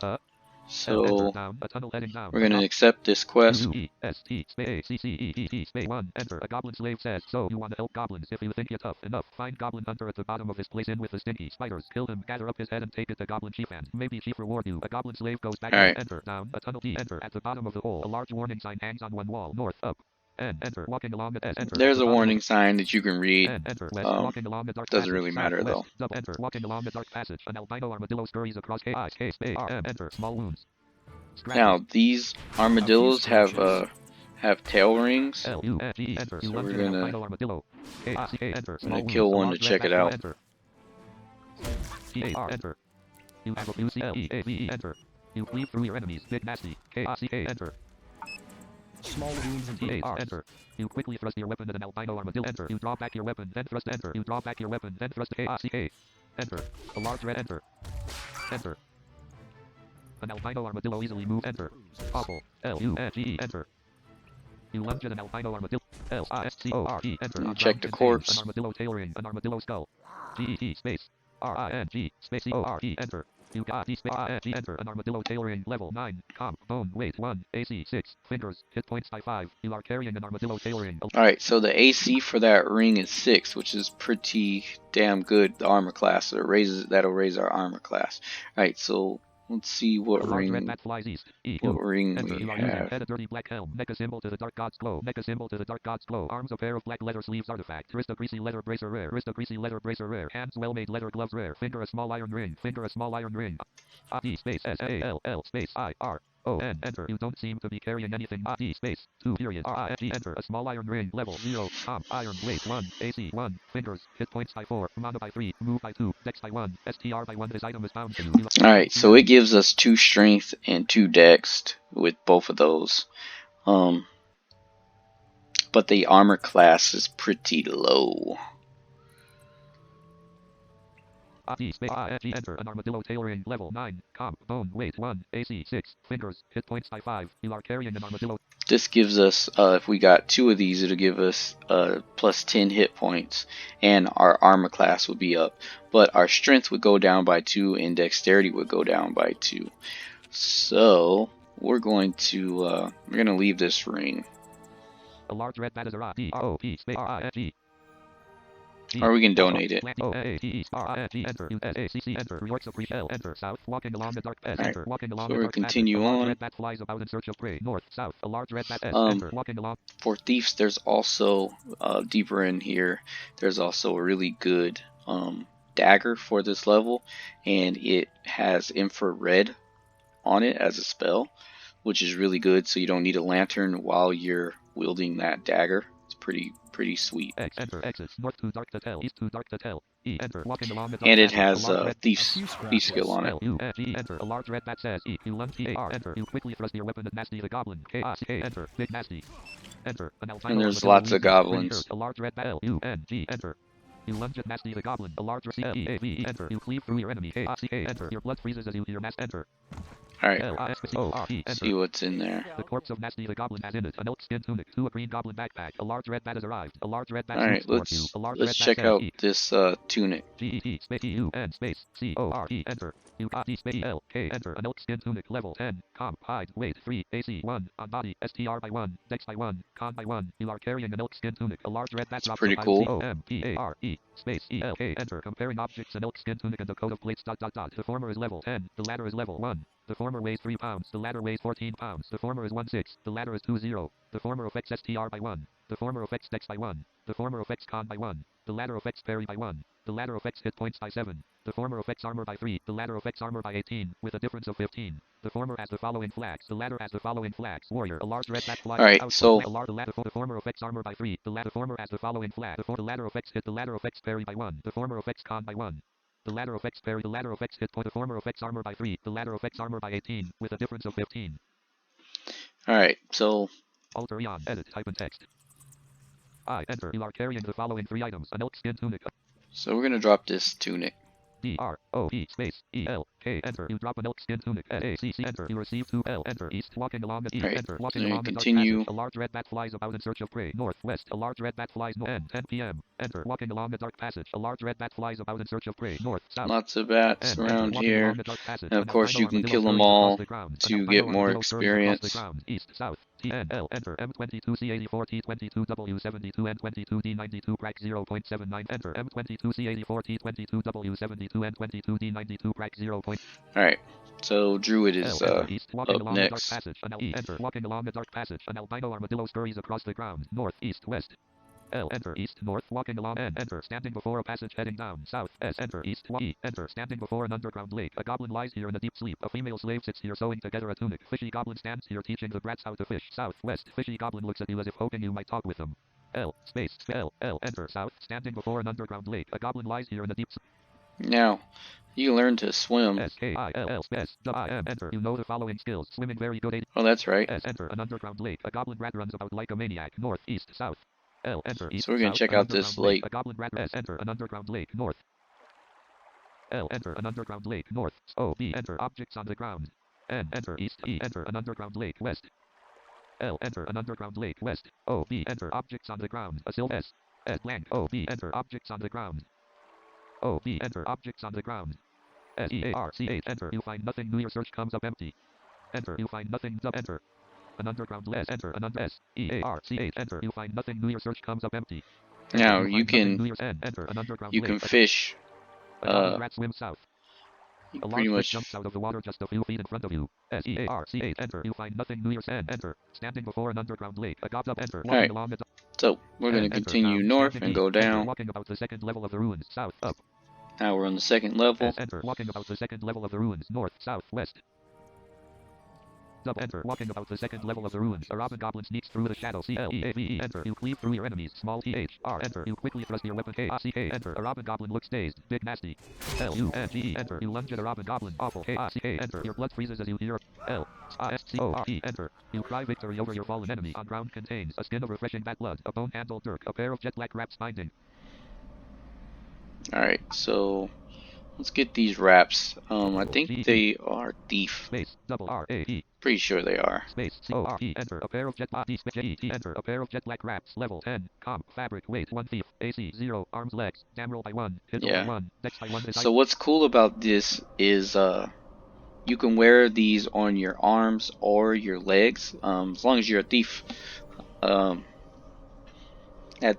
So down, a tunnel heading down. We're going to accept this quest. U-E-S-T, space, C-C-E-E-T, space 1, enter. A goblin slave says, so you want to help goblins. If you think you're tough enough, find Goblin Hunter at the bottom of this place in with the stinky spiders. Kill him, gather up his head and take it to Goblin Chief, and maybe Chief reward you. A goblin slave goes back and enter, down, a tunnel D, enter. At the bottom of the hole, a large warning sign hangs on one wall, north, up. N, enter, walking along the S, enter. There's a warning sign that you can read. N, enter, west, walking along the dark doesn't passage, really matter south, though. West, sub, enter, walking along the dark passage. An albino armadillo scurries across K-I, space, R, M, enter, small wounds. Now these armadillos have tail rings, so we're gonna kill one to check it out. You have a UCLEAVE, enter. You cleave through your enemies, big nasty. K-I-C-K, enter. Small wounds and T-A-R, enter. You quickly thrust your weapon at an albino armadillo, enter. You draw back your weapon, then thrust, enter. You draw back your weapon, then thrust, K-I-C-K, enter. A large red, enter. Enter. An albino armadillo easily move, enter. Awful, L-U-N-G-E, enter. You lunge at an albino armadillo, L-I-S-C-O-R-E, enter. Check the corpse. An armadillo tail ring, an armadillo skull. G-E-T, space. R-I-N-G, space C-O-R-E, enter. You got D, space R-I-N-G, enter. An armadillo tail ring, level 9, comp, bone, weight 1, AC 6, fingers, hit points by 5. You are carrying an armadillo tail ring. Alright, so the AC for that ring is 6, which is pretty damn good, the armor class. So that'll raise our armor class. Alright, so Let's see what A large red ring. bat flies east. What ring Enter. we You are using have. head a dirty black helm. Neck a symbol to the dark god's glow. Neck a symbol to the dark god's glow. Arms a pair of black leather sleeves artifact. Wrist a greasy leather bracer rare. Wrist a greasy leather bracer rare. Hands well made leather gloves rare. Finger a small iron ring. Finger a small iron ring. D space S A L L space I R O N. Enter. You don't seem to be carrying anything. D space 2 period R I G. Enter. A small iron ring. Level 0. Comp. Iron weight 1. AC 1. Fingers. Hit points by 4. Mana by 3. Move by 2. Dex by 1. STR by 1. This item is bound to you. Alright, so it gives us 2 strength and 2 dex with both of those. But the armor class is pretty low. Enter. An armadillo tailoring level 9. Comp. Bone weight 1. AC 6. Fingers. Hit points by 5. You are carrying an armadillo. This gives us, if we got 2 of these, it'll give us plus 10 hit points, and our armor class would be up. But our strength would go down by 2, and dexterity would go down by 2. So we're going to leave this ring. A large red bat is a D-R-O-P space R-I-N-G. Or we can donate it. Enter. South. Walking along the dark path. Right. Enter. Walking along So the we'll dark continue path. A large on. red bat flies about in search of prey. North. South. A large red bat Enter. Walking along. For thieves, there's also deeper in here. There's also a really good dagger for this level, and it has infrared on it as a spell, which is really good. So you don't need a lantern while you're wielding that dagger. It's pretty sweet. X, enter, exits, north to dark to tell, east to dark to tell, E, enter, walking along the dark And it passage, has thief skill on it. L, U, G, enter, a large red bat says, E, you lunge, T, A, R, enter, you quickly thrust your weapon at Nasty the Goblin, K, I, C, A, enter, Big Nasty, enter, an albino And there's armadillo lots of leaves, goblins. a large red bat, L, U, N, G, enter. You lunge at Nasty the Goblin, a large C, L, E, A, V, E, enter, you cleave through your enemy, K, I, C, A, enter, your blood freezes as you hear Nasty, enter. Alright, see what's in there. The corpse of Nasty the Goblin has in it an elk skin tunic, 2 a green goblin backpack, a large red bat has arrived, a large red bat Alright, let's check out this tunic. G-E-T space E-U-N space C-O-R-E enter. U-R-D space E-L-K enter. An elk skin tunic level 10. Comp hide weight 3 AC 1 on body STR by 1 dex by 1 con by 1. You are carrying an elk skin tunic. A large red bat drops pretty cool. C-O-M-P-A-R-E space E-L-K enter. Comparing objects, an elk skin tunic and a coat of plates ... The former is level 10. The latter is level 1. The former weighs 3 pounds. The latter weighs 14 pounds. The former is 1/6. The latter is 2/0. The former affects STR by 1. The former affects dex by 1. The former affects con by 1. The latter affects parry by 1. The latter affects hit points by 7. The former affects armor by 3. The latter affects armor by 18, with a difference of 15. The former has the following flags. The latter has the following flags. Warrior, a large red bat flies. Alright, so the former affects armor by 3. The former has the following flag. The latter affects hit. The latter affects parry by 1. The former affects con by 1. The latter affects parry. The latter affects hit point. The former affects armor by 3. The latter affects armor by 18, with a difference of 15. Alright, so Alter Aeon, edit, type in text. I enter. You are carrying the following 3 items. An elk skin tunic. So we're gonna drop this tunic. D-R-O-E space E-L-K enter. You drop an elk skin tunic. S-A-C-C enter. You receive 2 L enter. East walking along the east enter. Walking along the dark passage. A large red bat flies about in search of prey. Northwest. A large red bat flies north. 10 p.m. Enter. Walking along the dark passage. A large red bat flies about in search of prey. North. South. Lots of bats around here. And of course you can kill them all to get more experience. East. South. T-N-L enter. M22C84 T22W72 N22D92 crack 0.79 enter. M22C84 T22W72 N22D92 crack 0. Alright, so Druid is up next. Enter. Walking along the dark passage. An albino armadillo scurries across the ground. North, east, west. L enter east north walking along N enter standing before a passage heading down south S enter east E enter standing before an underground lake. A goblin lies here in a deep sleep. A female slave sits here sewing together a tunic. Fishy goblin stands here teaching the brats how to fish. Southwest fishy goblin looks at you as if hoping you might talk with him. L space L enter south standing before an underground lake. A goblin lies here in a deep sleep. Now you learn to swim. S-K-I-L-L-S-W-I-M enter. You know the following skills. Swimming very good. Oh, that's right. S enter an underground lake. A goblin rat runs about like a maniac. North, east, south. L enter east. So we're gonna check out this lake. A goblin rat S enter an underground lake north. L enter an underground lake north. O B enter objects on the ground. N enter east. E enter an underground lake west. L enter an underground lake west. O B enter objects on the ground. A silver S. S blank. O B enter objects on the ground. O B enter objects on the ground. S E A R C H enter. You find nothing new. Your search comes up empty. Enter. You find nothing. Enter. An underground S enter an under S E A R C H enter. You find nothing new. Your search comes up empty. Now you can enter an underground fish. rat swim south. You A pretty large fish much. jumps out of the water just a few feet in front of you. SEARC8, enter. You find nothing near sand, enter. Standing before an underground lake. A goblin, enter. Walking Alright, along a so we're going to enter. continue Down. north Standing and east, go enter. down. Walking about the second level of the ruins. South, up. Now we're on the second level. Enter. Walking about the second level of the ruins. North, south, west. Sub enter. Walking about the second level of the ruins. A robin goblin sneaks through the shadow. CLEAVE enter. You cleave through your enemies. Small THR enter. You quickly thrust your weapon. KRCK enter. A robin goblin looks dazed. Big nasty. LUNGE enter. You lunge at a robin goblin. Awful. KRCK enter. Your blood freezes as you hear LSCORE enter. You cry victory over your fallen enemy. On ground contains a skin of refreshing bat blood. A bone handled dirk. A pair of jet black wraps binding. Alright, so let's get these wraps. I think they are thief. Space. Double RAE. Pretty sure they are. Space CORE enter. A pair of jet black enter. A pair of jet black wraps. Level 10. Comp. Fabric. Weight 1 thief. AC 0. Arms legs. Damn roll by 1. Hit by 1. Dex by 1. So what's cool about this is you can wear these on your arms or your legs, as long as you're a thief. At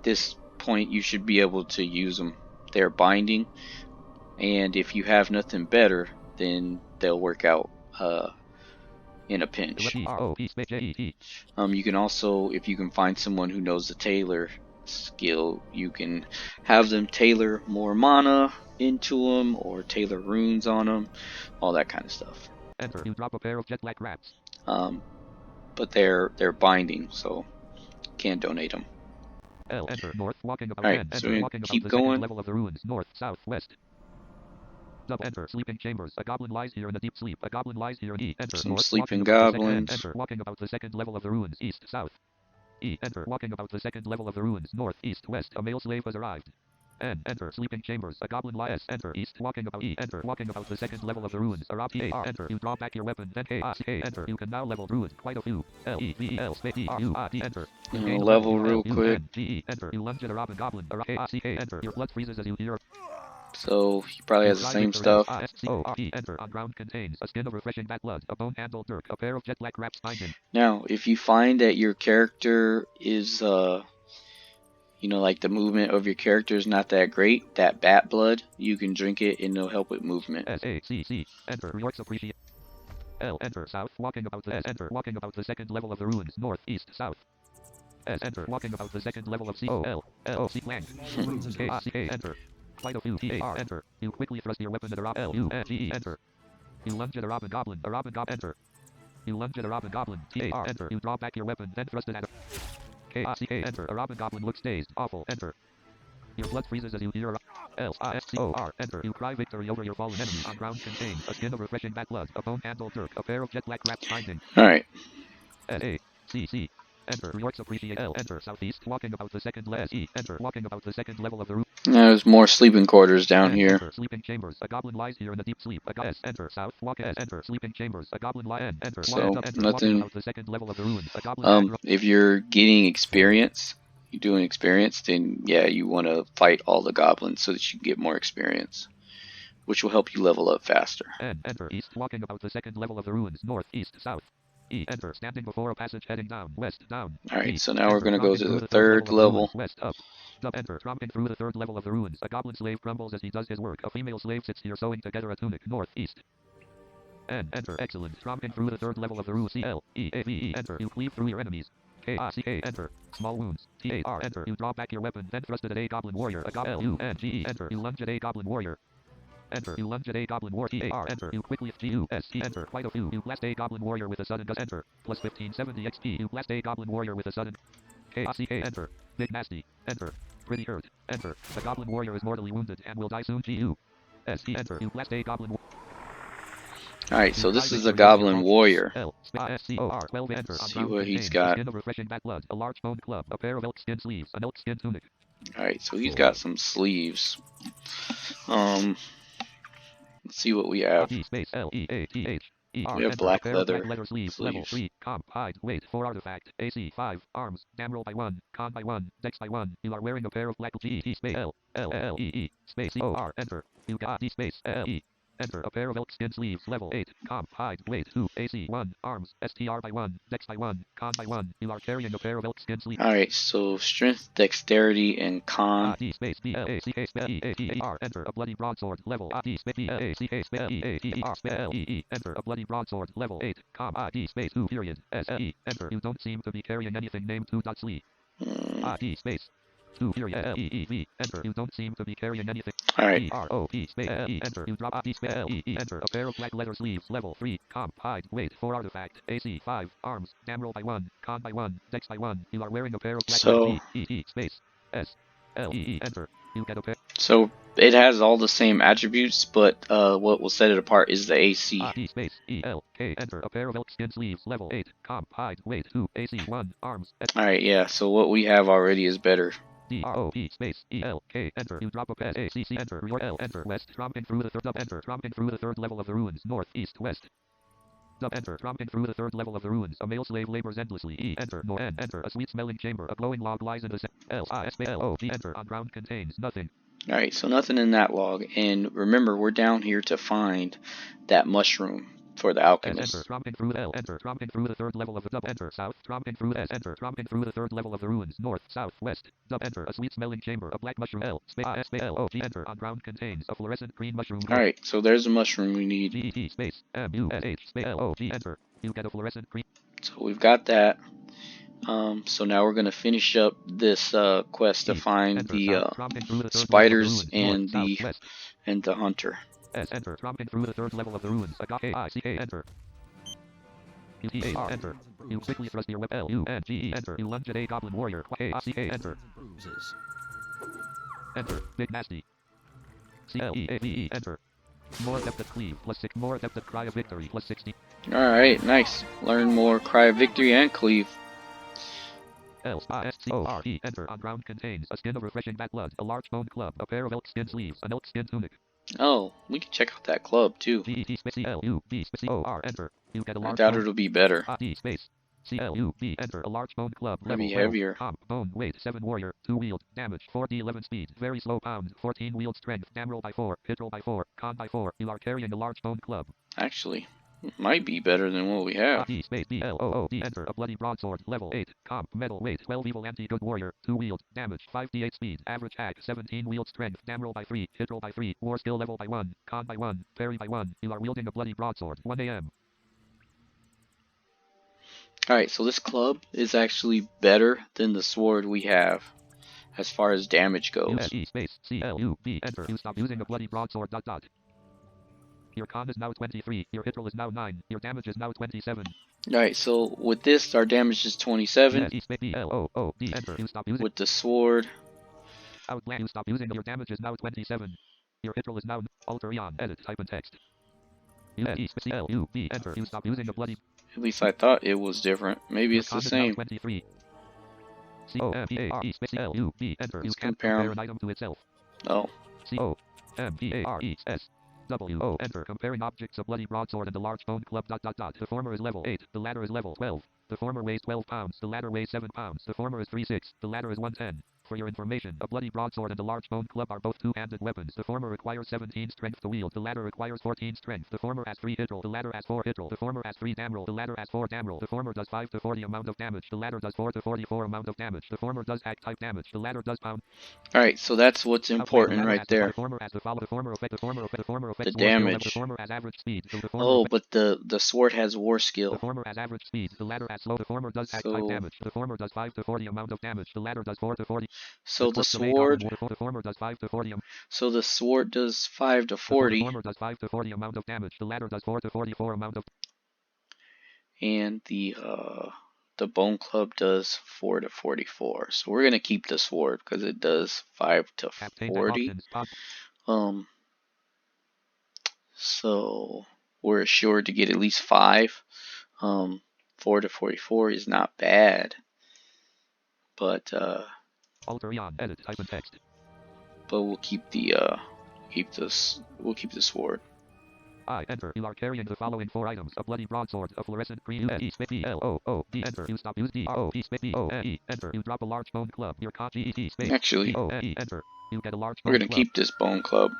this point you should be able to use them. They're binding, and if you have nothing better, then they'll work out in a pinch. You can also, if you can find someone who knows the tailor skill, you can have them tailor more mana into them or tailor runes on them, all that kind of stuff. Enter. You drop a pair of jet black wraps. But they're binding, so can't donate them. L enter. North. Walking about. Alright, enter. so we're Walking gonna about keep the going. second level of the ruins. North, south, west. Sub enter. Sleeping chambers. A goblin lies here in a deep sleep. A goblin lies here in E. Enter. Some North. sleeping Walking about the goblins. enter. Walking about the second level of the ruins. East, south. E. Enter. Walking about the second level of the ruins. North, east, west. A male slave has arrived. N. Enter. Sleeping chambers. A goblin lies. Enter. East. Walking about E. Enter. Walking about the second level of the ruins. A rob TAR. Enter. You draw back your weapon. Then KRCK. Enter. You can now level druid. Quite a few. LEVEL space DRURD. Enter. You gain Level real quick. GE. Enter. You lunge at a robin goblin. A KRCK. Enter. Your blood freezes as you hear. So he probably has the same stuff. Enter. On ground contains a skin of refreshing bat blood. A bone handled dirk. A pair of jet black wraps binding. Now, if you find that your character is like the movement of your character is not that great, that bat blood, you can drink it and it'll help with movement. SACC. Enter. Reorts appreciate. L. Enter. South. Walking about the S. Enter. Walking about the second level of the ruins. North, east, south. S. Enter. Walking about the second level of C. O. L. C. Flank. KRCK. Enter. Quite a few. TAR. Enter. You quickly thrust your weapon at a rob. LUNGE. Enter. You lunge at a robin goblin. A robin goblin. Enter. You lunge at a robin goblin. TAR. Enter. You draw back your weapon. Then thrust it at a KRCK. Enter. A robin goblin looks dazed. Awful. Enter. Your blood freezes as you hear a LSCOR. Enter. You cry victory over your fallen enemy. On ground contains a skin of refreshing bat blood. A bone handled dirk. A pair of jet black wraps binding. Alright. SACC. Enter. Reorts appreciate. L. Enter. Southeast. Walking about the second level. SE. Enter. Walking about the second level of the room. There's more sleeping quarters down here. Enter. Sleeping chambers. A goblin lies here in a deep sleep. A S. Enter. South. Walk S. Enter. Sleeping chambers. A goblin lie N. Enter. So enter. nothing. About the second level of the ruins. A goblin If you're getting experience, you're doing experience, then yeah, you want to fight all the goblins so that you can get more experience, which will help you level up faster. N. Enter. East. Walking about the second level of the ruins. North. East. South. E. Enter. Standing before a passage heading down. West. Down. Alright, so now we're going to go to the third level. West. Up. Sub enter. Tromping through the third level of the ruins. A goblin slave crumbles as he does his work. A female slave sits here sewing together a tunic. North. East. N. Enter. Excellent. Tromping through the third level of the ruins. CLEAVE. Enter. You cleave through your enemies. KRCK. Enter. Small wounds. TAR. Enter. You draw back your weapon. Then thrust it at a Goblin Warrior. A LUNGE. Enter. You lunge at a Goblin Warrior. Enter. You lunge at a Goblin Warrior. TAR. Enter. You quickly GUST. Enter. Quite a few. You blast a Goblin Warrior with a sudden gust. Enter. Plus 1570 XP. You blast a Goblin Warrior with a sudden KRCK. Enter. Big nasty. Enter. Pretty hurt. Enter. The Goblin Warrior is mortally wounded and will die soon. GUST. Enter. You blast a Goblin Warrior. Alright, so this is a Goblin Warrior. Let's see what he's got. A refreshing bat blood, a large bone club, a pair of elk skin sleeves, an elk skin tunic. Alright, so he's got some sleeves. Let's see what we have. We have black leather sleeves. Level 3, comp, hide, weight, 4 artifact, AC 5, arms, damn roll by 1, con by 1, dex by 1. You are wearing a pair of black GT space L, L, L, E, E, space O, R, enter. You got D space L, E. Enter a pair of elk skin sleeves. Level 8. Comp. Hide. Weight 2. AC 1. Arms. STR by 1. Dex by 1. Con by 1. You are carrying a pair of elk skin sleeves. Alright, so strength, dexterity, and con. D space B L A C K spell E A T A R. Enter a bloody broadsword. Level D space B L A C K spell E A T E R spell E E. Enter a bloody broadsword. Level 8. Comp. D space 2 period. S L E. Enter. You don't seem to be carrying anything named 2 dots Lee. D space 2 period L E E V. Enter. You don't seem to be carrying anything. Alright. RO P space L E. Enter. You drop D space L E E. Enter a pair of black leather sleeves. Level 3. Comp. Hide. Weight 4 artifact. AC 5. Arms. Damn roll by 1. Con by 1. Dex by 1. You are wearing a pair of black leather E E E space S L E E. Enter. You get a pair. So it has all the same attributes, but what will set it apart is the AC. D space E L K. Enter a pair of elk skin sleeves. Level 8. Comp. Hide. Weight 2. AC 1. Arms. Alright, yeah, so what we have already is better. D-R-O-P space E-L-K. Enter. You drop a pass. A-C-C. Enter. Your L. Enter. West. Tromping through the third. Dub. Enter. Tromping through the third level of the ruins. North. East. West. Dub. Enter. Tromping through the third level of the ruins. A male slave labors endlessly. E. Enter. No. N. Enter. A sweet smelling chamber. A glowing log lies in the L-I-S-B-L-O-G. Enter. On ground contains nothing. Alright, so nothing in that log. And remember, we're down here to find that mushroom for the alchemist. Enter. Tromping through the L. Enter. Tromping through the third level of the dub. Enter. South. Tromping through S. Enter. Tromping through the third level of the ruins. North. South. West. Dub. Enter. A sweet smelling chamber. A black mushroom. L. Space. S-B-L-O-G. Enter. On ground contains a fluorescent green mushroom. Alright, so there's a mushroom we need. G-E-T space. M-U-S-H space L-O-G. Enter. You get a fluorescent green. So we've got that. So now we're going to finish up this quest to find the spiders and the hunter. S. Enter. Tromping through the third level of the ruins. A-I-C-K. Enter. U-T-A-R. Enter. You quickly thrust your weapon. L-U-N-G-E. Enter. You lunge at a Goblin Warrior. A-I-C-K. Enter. Enter. Big Nasty. C-L-E-A-V-E. Enter. More depth at cleave. Plus 6. More depth at cry of victory. Plus 60. Alright, nice. Learn more cry of victory and cleave. L-I-S-C-O-R-E. Enter. On ground contains a skin of refreshing bat blood. A large bone club. A pair of elk skin sleeves. An elk skin tunic. Oh, we can check out that club too. G-E-T space C-L-U-B space C-O-R. Enter. You get a large I doubt it'll be better. D space C-L-U-B. Enter. A large bone club. It'll be Level 12. heavier. Comp. Bone. Weight. 7 warrior. 2 wield. Damage. 4D 11 speed. Very slow pound. 14 wield strength. Damn roll by 4. Hit roll by 4. Con by 4. You are carrying a large bone club. Actually, it might be better than what we have. D space B-L-O-O-D. Enter. A bloody broadsword. Level 8. Comp. Metal. Weight. 12 evil anti-good warrior. 2 wield. Damage. 5d8 speed. Average hack. 17 wield strength. Damn roll by 3. Hit roll by 3. War skill level by 1. Con by 1. Parry by 1. You are wielding a bloody broadsword. 1 a.m. Alright, so this club is actually better than the sword we have as far as damage goes. U-S-E space C-L-U-B. Enter. You stop using a bloody broadsword. Dot dot. Your con is now 23. Your hit roll is now 9. Your damage is now 27. Alright, so with this, our damage is 27. E-S-E-B-L-O-O-D. Enter. You stop using. With the sword, Outland. You stop using. Your damage is now 27. Your hit roll is now Alter Aeon. Edit. Type in text. U-S-E space C-L-U-B. Enter. You stop using a bloody. at least I thought it was different. Maybe it's the same. 23. C-O-M-P-A-R-E space C-L-U-B. Enter. You can compare an item to itself. Oh. C-O-M-P-A-R-E-S. W-O. Enter. Comparing objects. A bloody broadsword and a large bone club. Dot dot dot. The former is level 8. The latter is level 12. The former weighs 12 pounds. The latter weighs 7 pounds. The former is 3-6. The latter is 110. For your information, a bloody broadsword and a large bone club are both two-handed weapons. The former requires 17 strength to wield. The latter requires 14 strength. The former has 3 hit roll. The latter has 4 hit roll. The former has 3 damn roll. The latter has 4 damn roll. The former does 5 to 40 amount of damage. The latter does 4 to 44 amount of damage. The former does hack type damage. The latter does pound. Alright, so that's what's important right there. The former has the follow. The former effect. The former effect. The damage. The former has average speed. Oh, but the sword has war skill. The former has average speed. The latter has slow. The former does hack type damage. The former does 5 to 40 amount of damage. The latter does 4 to 40. So the sword. The former does 5 to 40. So the sword does 5 to 40. The former does 5 to 40 amount of damage. The latter does 4 to 44 amount of. And the bone club does 4 to 44. So we're gonna keep the sword because it does 5 to 40. So we're assured to get at least 5. 4 to 44 is not bad. But Alter Aeon. Edit. Type in text. But we'll keep the sword. I enter. You are carrying the following 4 items: a bloody broadsword, a fluorescent green U-S-E space B-L-O-O-D. Enter. You stop use D-R-O-E space B-O-N-E. Enter. You drop a large bone club. Your con G-E-T space Actually, B-O-N-E. Enter. You get a large bone we're gonna club. keep this bone club.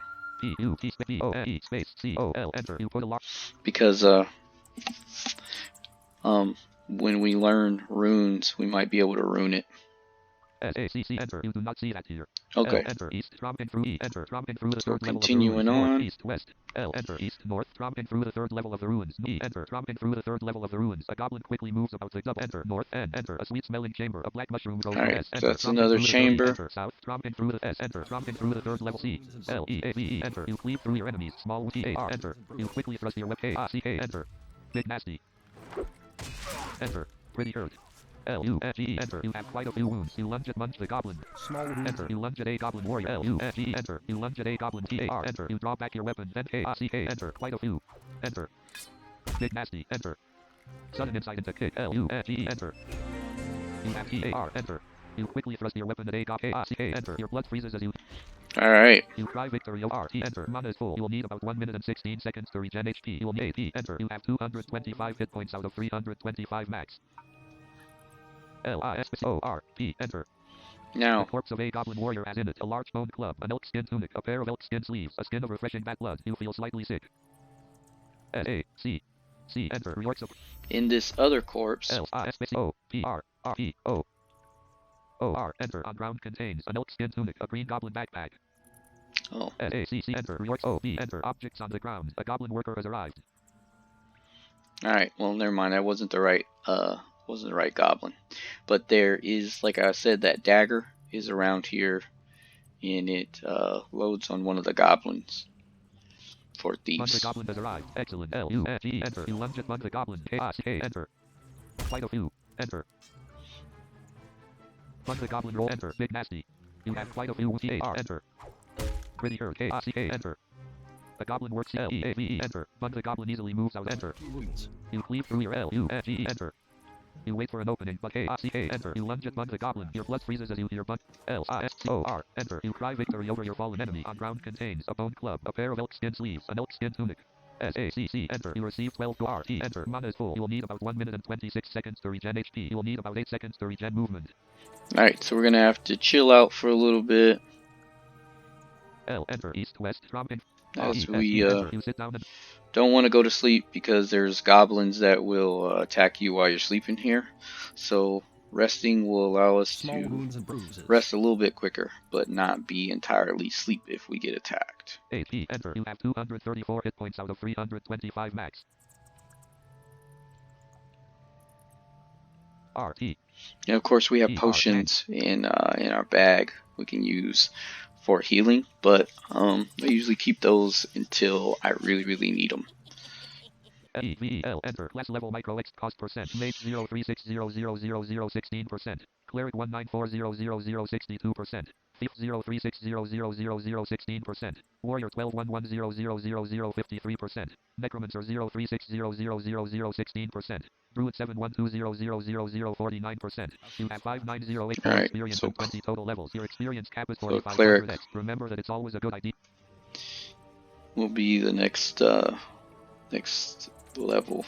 P-U-T-B-O-N-E space C-O-L. Enter. You put a because when we learn runes, we might be able to rune it. S-A-C-C. Enter. You do not see that here. Okay. L. Enter. East. Tromping through E. Enter. Tromping through the So third level of the continuing ruins. North. on. East. West. L. Enter. East. North. Tromping through the third level of the ruins. E. Enter. Tromping through the third level of the ruins. A goblin quickly moves about the double. Enter. North. N. Enter. A sweet-smelling chamber. A black mushroom grows. Alright, S. so Enter. that's Tromping another through the third E. chamber. Enter. South. Tromping through the S. Enter. Tromping through the third level. C. L. E. A. V. E. Enter. You cleave through your enemies. Small T. A. R. Enter. You quickly thrust your weapon. A. C. K. Enter. Big nasty. Enter. Pretty hurt. L-U-N-G, enter. You have quite a few wounds. You lunge at Munch the Goblin. Small wounds. Enter. You lunge at a Goblin Warrior. L-U-N-G, enter. You lunge at a Goblin T-A-R. Enter. You draw back your weapon. Then K-A-C-K, enter. Quite a few. Enter. Big nasty. Enter. Sudden insight into kick. L-U-N-G, enter. You have T-A-R. Enter. You quickly thrust your weapon at a Goblin K-A-C-K, enter. Your blood freezes as you... Alright. You cry victory O-R-T, enter. Mana is full. You will need about 1 minute and 16 seconds to regen HP. You will need AP, enter. You have 225 hit points out of 325 max. L-I-S-O-R-P, enter. Now, the corpse of a Goblin Warrior has in it a large bone club, an elk skin tunic, a pair of elk skin sleeves, a skin of refreshing bat blood. You feel slightly sick. S-A-C. C, enter. Reorts of... in this other corpse, L-I-S-O-P-R-R-E-O-O-R, enter. On ground contains an elk skin tunic, a green goblin backpack. oh, S-A-C-C, enter. Reorts O-B, enter. Objects on the ground. A goblin worker has arrived. alright, well, never mind, that wasn't the right goblin. But there is, like I said, that dagger is around here, and it loads on one of the goblins for thieves. Mug the Goblin has arrived. Excellent. L-U-N-G, enter. You lunge at Mug the Goblin. K-A-C-K, enter. Quite a few. Enter. Mug the Goblin roll. Enter. Big nasty. You have quite a few. T-A-R, enter. Pretty hurt. K-A-C-K, enter. The Goblin works. L-E-A-V-E, enter. Mug the Goblin easily moves out. Enter. You cleave through your L-U-N-G, enter. You wait for an opening, but K-A-C-K, enter. You lunge at Mug the Goblin. Your blood freezes as you hear Bug. L-I-S-O-R, enter. You cry victory over your fallen enemy. On ground contains a bone club, a pair of elk skin sleeves, an elk skin tunic. S-A-C-C, enter. You receive 12 R-T, enter. Mana is full. You will need about 1 minute and 26 seconds to regen HP. You will need about 8 seconds to regen movement. Alright, so we're gonna have to chill out for a little bit. L, enter. East, west, tromping. As we you sit down and... don't want to go to sleep because there's goblins that will attack you while you're sleeping here. So resting will allow us to rest a little bit quicker, but not be entirely asleep if we get attacked. AP, enter. You have 234 hit points out of 325 max. RT. And of course we have potions in our bag we can use for healing, but I usually keep those until I really need them. EVL, enter. Class level micro X cost percent. Mage 036000016%. Cleric 194000062%. Thief 036000016%. Warrior 1211000053%. Necromancer 036000016%. Druid 712000049%. You have 5908 experience and 20 total levels. Your experience cap is 4500x. Remember that it's always a good idea. Will be the next level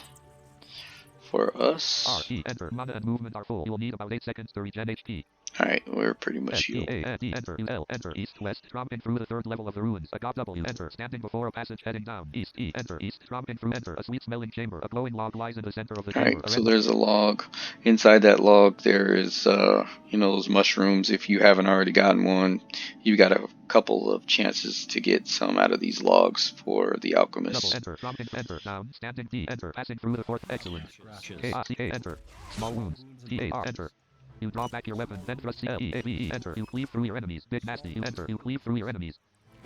for us. R-E, enter. Mana and movement are full. You will need about 8 seconds to regen HP. Alright, we're pretty much healed. S-E-A-N-D, enter. U-L, enter. East, west, tromping through the third level of the ruins. A W, enter. Standing before a passage heading down. East, E, enter. East, tromping through, enter. A sweet-smelling chamber. A glowing log lies in the center of the chamber. Alright, so there's a log. Inside that log there is, those mushrooms. If you haven't already gotten one, you've got a couple of chances to get some out of these logs for the Alchemist. Double, enter. Tromping, enter. Down, standing, D, enter. Passing through the fourth, excellent. K-A-C-K, enter. Small wounds. T-A-R, enter. You draw back your weapon, then thrust C-L-E-A-V-E, enter. You cleave through your enemies. Big nasty, you enter. You cleave through your enemies.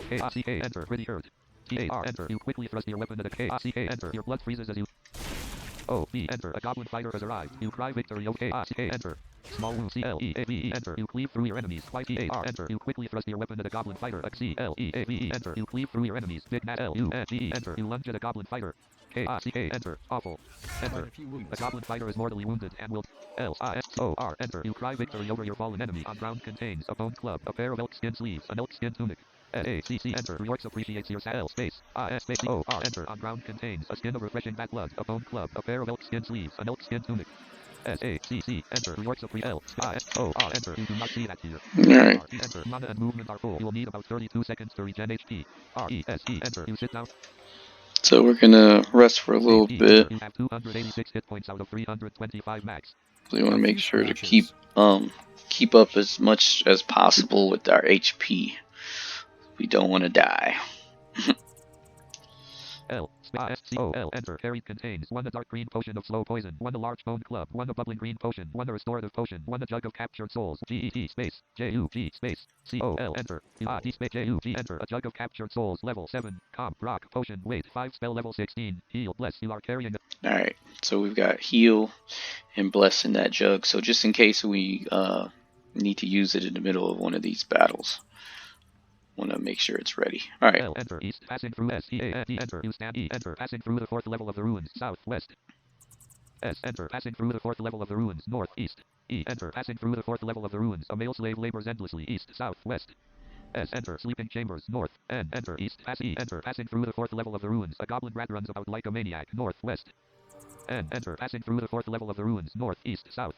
K-A-C-K, enter. Pretty hurt. T-A-R, enter. You quickly thrust your weapon at a K-A-C-K, enter. Your blood freezes as you... O-B, enter. A goblin fighter has arrived. You cry victory, O-K-A-C-K, enter. Small wound, C-L-E-A-V-E, enter. You cleave through your enemies. Y-T-A-R, enter. You quickly thrust your weapon at a goblin fighter. C-L-E-A-V-E, enter. You cleave through your enemies. Big nat L-U-N-G-E, enter. You lunge at a goblin fighter. K-A-C-K, enter. Awful. Enter. The goblin fighter is mortally wounded and will... L-I-S-O-R, enter. You cry victory over your fallen enemy. On ground contains a bone club, a pair of elk skin sleeves, an elk skin tunic. S-A-C-C, enter. Reorts appreciates your L space. I-S-O-R, enter. On ground contains a skin of refreshing bat blood, a bone club, a pair of elk skin sleeves, an elk skin tunic. S-A-C-C, enter, York Supreme L, S-O-R, enter, you do not see that here. Alright, R-E, enter, mana and movement are full, you will need about 32 seconds to regen HP. R-E-S-E, enter, you sit down. so we're gonna rest for a little A-E, bit. enter, you have 286 hit points out of 325 max. So we want to A make few sure to scratches. keep up as much as possible with our HP. We don't want to die. L, S-C-O-L, enter, carried contains 1 a dark green potion of slow poison, 1 a large bone club, 1 a bubbling green potion, 1 a restorative potion, 1 a jug of captured souls, G-E-T space, J-U-G space, C-O-L, enter, U-I-T space, J-U-G, enter, a jug of captured souls, level 7, comp, rock, potion, weight, 5, spell level 16, heal, bless, you are carrying the... Alright, so we've got heal and bless in that jug. So just in case we need to use it in the middle of one of these battles, want to make sure it's ready. Alright. L, enter, east, passing through S-E-A-N-D, enter, you stand E, enter, passing through the 4th level of the ruins, southwest. S, enter, passing through the 4th level of the ruins, northeast. E, enter, passing through the 4th level of the ruins, a male slave labors endlessly, east, southwest. S, enter, sleeping chambers, north. N, enter, east, pass E, enter, passing through the 4th level of the ruins, a goblin rat runs about like a maniac, northwest. N, enter, passing through the 4th level of the ruins, north, east, south.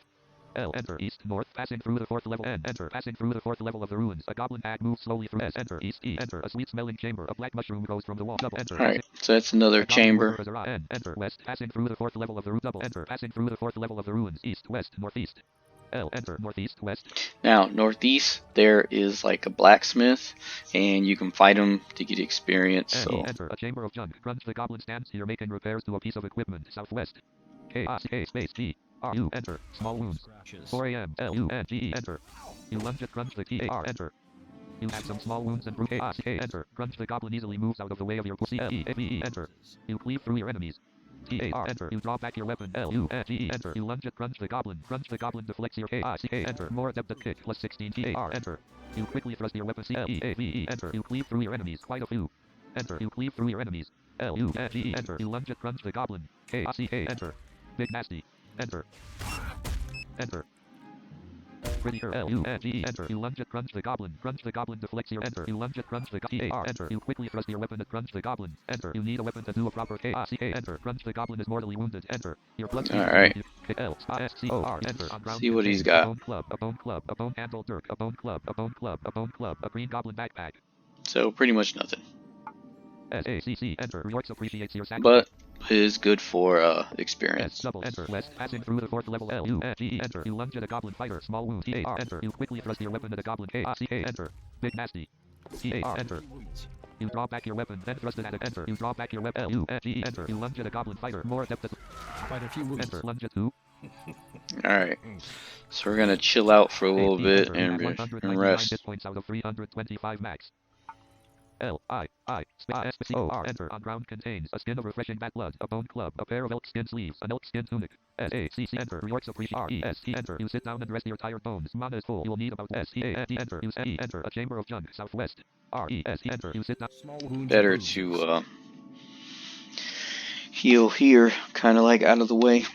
L, enter, east, north, passing through the 4th level. N, enter, passing through the 4th level of the ruins, a goblin hag moves slowly through. S, enter, east, E, enter, a sweet-smelling chamber, a black mushroom grows from the wall, double, enter, Alright, so that's another chamber. N, enter, west, passing through the 4th level of the ruins, double, enter, passing through the 4th level of the ruins, east, west, northeast. L, enter, northeast, west. Now, northeast, there is like a blacksmith, and you can fight him to get experience. N, So, enter, a chamber of junk, grunge the goblin stands here making repairs to a piece of equipment, southwest. K, space, D, R, U, enter, small wounds. Scratches. 4 a.m. L-U-N-G-E, enter. You lunge at grunge the T-A-R, enter. You have some small wounds and K, enter. Grunge the goblin easily moves out of the way of your C-L-E-A-V-E, enter. You cleave through your enemies. T-A-R, enter. You draw back your weapon. L-U-N-G-E, enter. You lunge at grunge the goblin. Grunge the goblin deflects your K-I-C-K, enter. More adept at kick, plus 16 T-A-R, enter. You quickly thrust your weapon. C-L-E-A-V-E, enter. You cleave through your enemies. Quite a few. Enter. You cleave through your enemies. L-U-N-G-E, enter. You lunge at grunge the goblin. K-I-C-K, enter. Big nasty. Enter. Enter. Prettier L-U-N-G-E, enter. You lunge at grunge the goblin. Grunge the goblin deflects your enter. You lunge at grunge the T-A-R, enter. You quickly thrust your weapon at grunge the goblin. Enter. You need a weapon to do a proper K-I-C-K, enter. Grunge the goblin is mortally wounded. Enter. Your blood. alright. K-L-S-C-O-R, enter. On ground. See what he's A got. bone club, a bone club, a bone handle dirk, a bone club, a bone club, a bone club, a green goblin backpack. So pretty much nothing. S-A-C-C, enter. Yorks appreciates your But sacrifice. is good for S, experience. double, enter, west, passing through the 4th level, L-U-N-G-E, enter, you lunge at a goblin fighter, small wound, T-A-R, enter, you quickly thrust your weapon at a goblin, K-I-C-K, enter, big nasty, T-A-R, enter, you draw back your weapon, then thrust it at a, enter, you draw back your weapon, L-U-N-G-E, enter, you lunge at a goblin fighter, more adept at, Quite a few wounds. enter, lunge at 2, Alright, so we're gonna chill out for a little 18, bit enter, you have and 199 rest. hit points out of 325 max. L-I-I-S-C-O-R, enter, on ground contains a skin of refreshing bat blood, a bone club, a pair of elk skin sleeves, an elk skin tunic. S-A-C-C, enter, Yorks appreciate R-E-S-T, enter, you sit down and rest your tired bones, mana is full, you will need about S-E-A-N-D, enter, use E, enter, a chamber of junk, southwest. R-E-S-T, enter, you sit down. Small wounds. Better and bruises. to heal here, kind of like out of the way.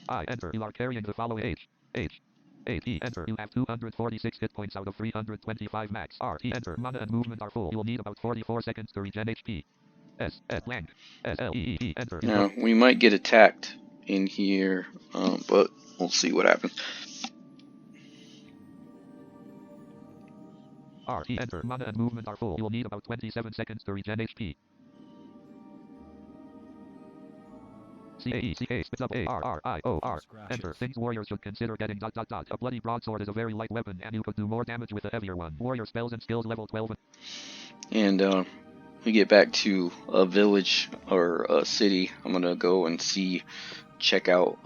I, enter, you are carrying the following H, E, enter, you have 246 hit points out of 325 max. R, T, enter, mana and movement are full, you will need about 44 seconds to regen HP. S, blank, S-L-E-E, enter. Now, we might get attacked in here, but we'll see what happens. R, T, enter, mana and movement are full, you will need about 27 seconds to regen HP. C-A-E-C-A, A-R-R-I-O-R, enter, things warriors should consider getting ... A bloody broadsword is a very light weapon, and you could do more damage with a heavier one. Warrior spells and skills level 12. And we get back to a village or a city. I'm gonna go and check out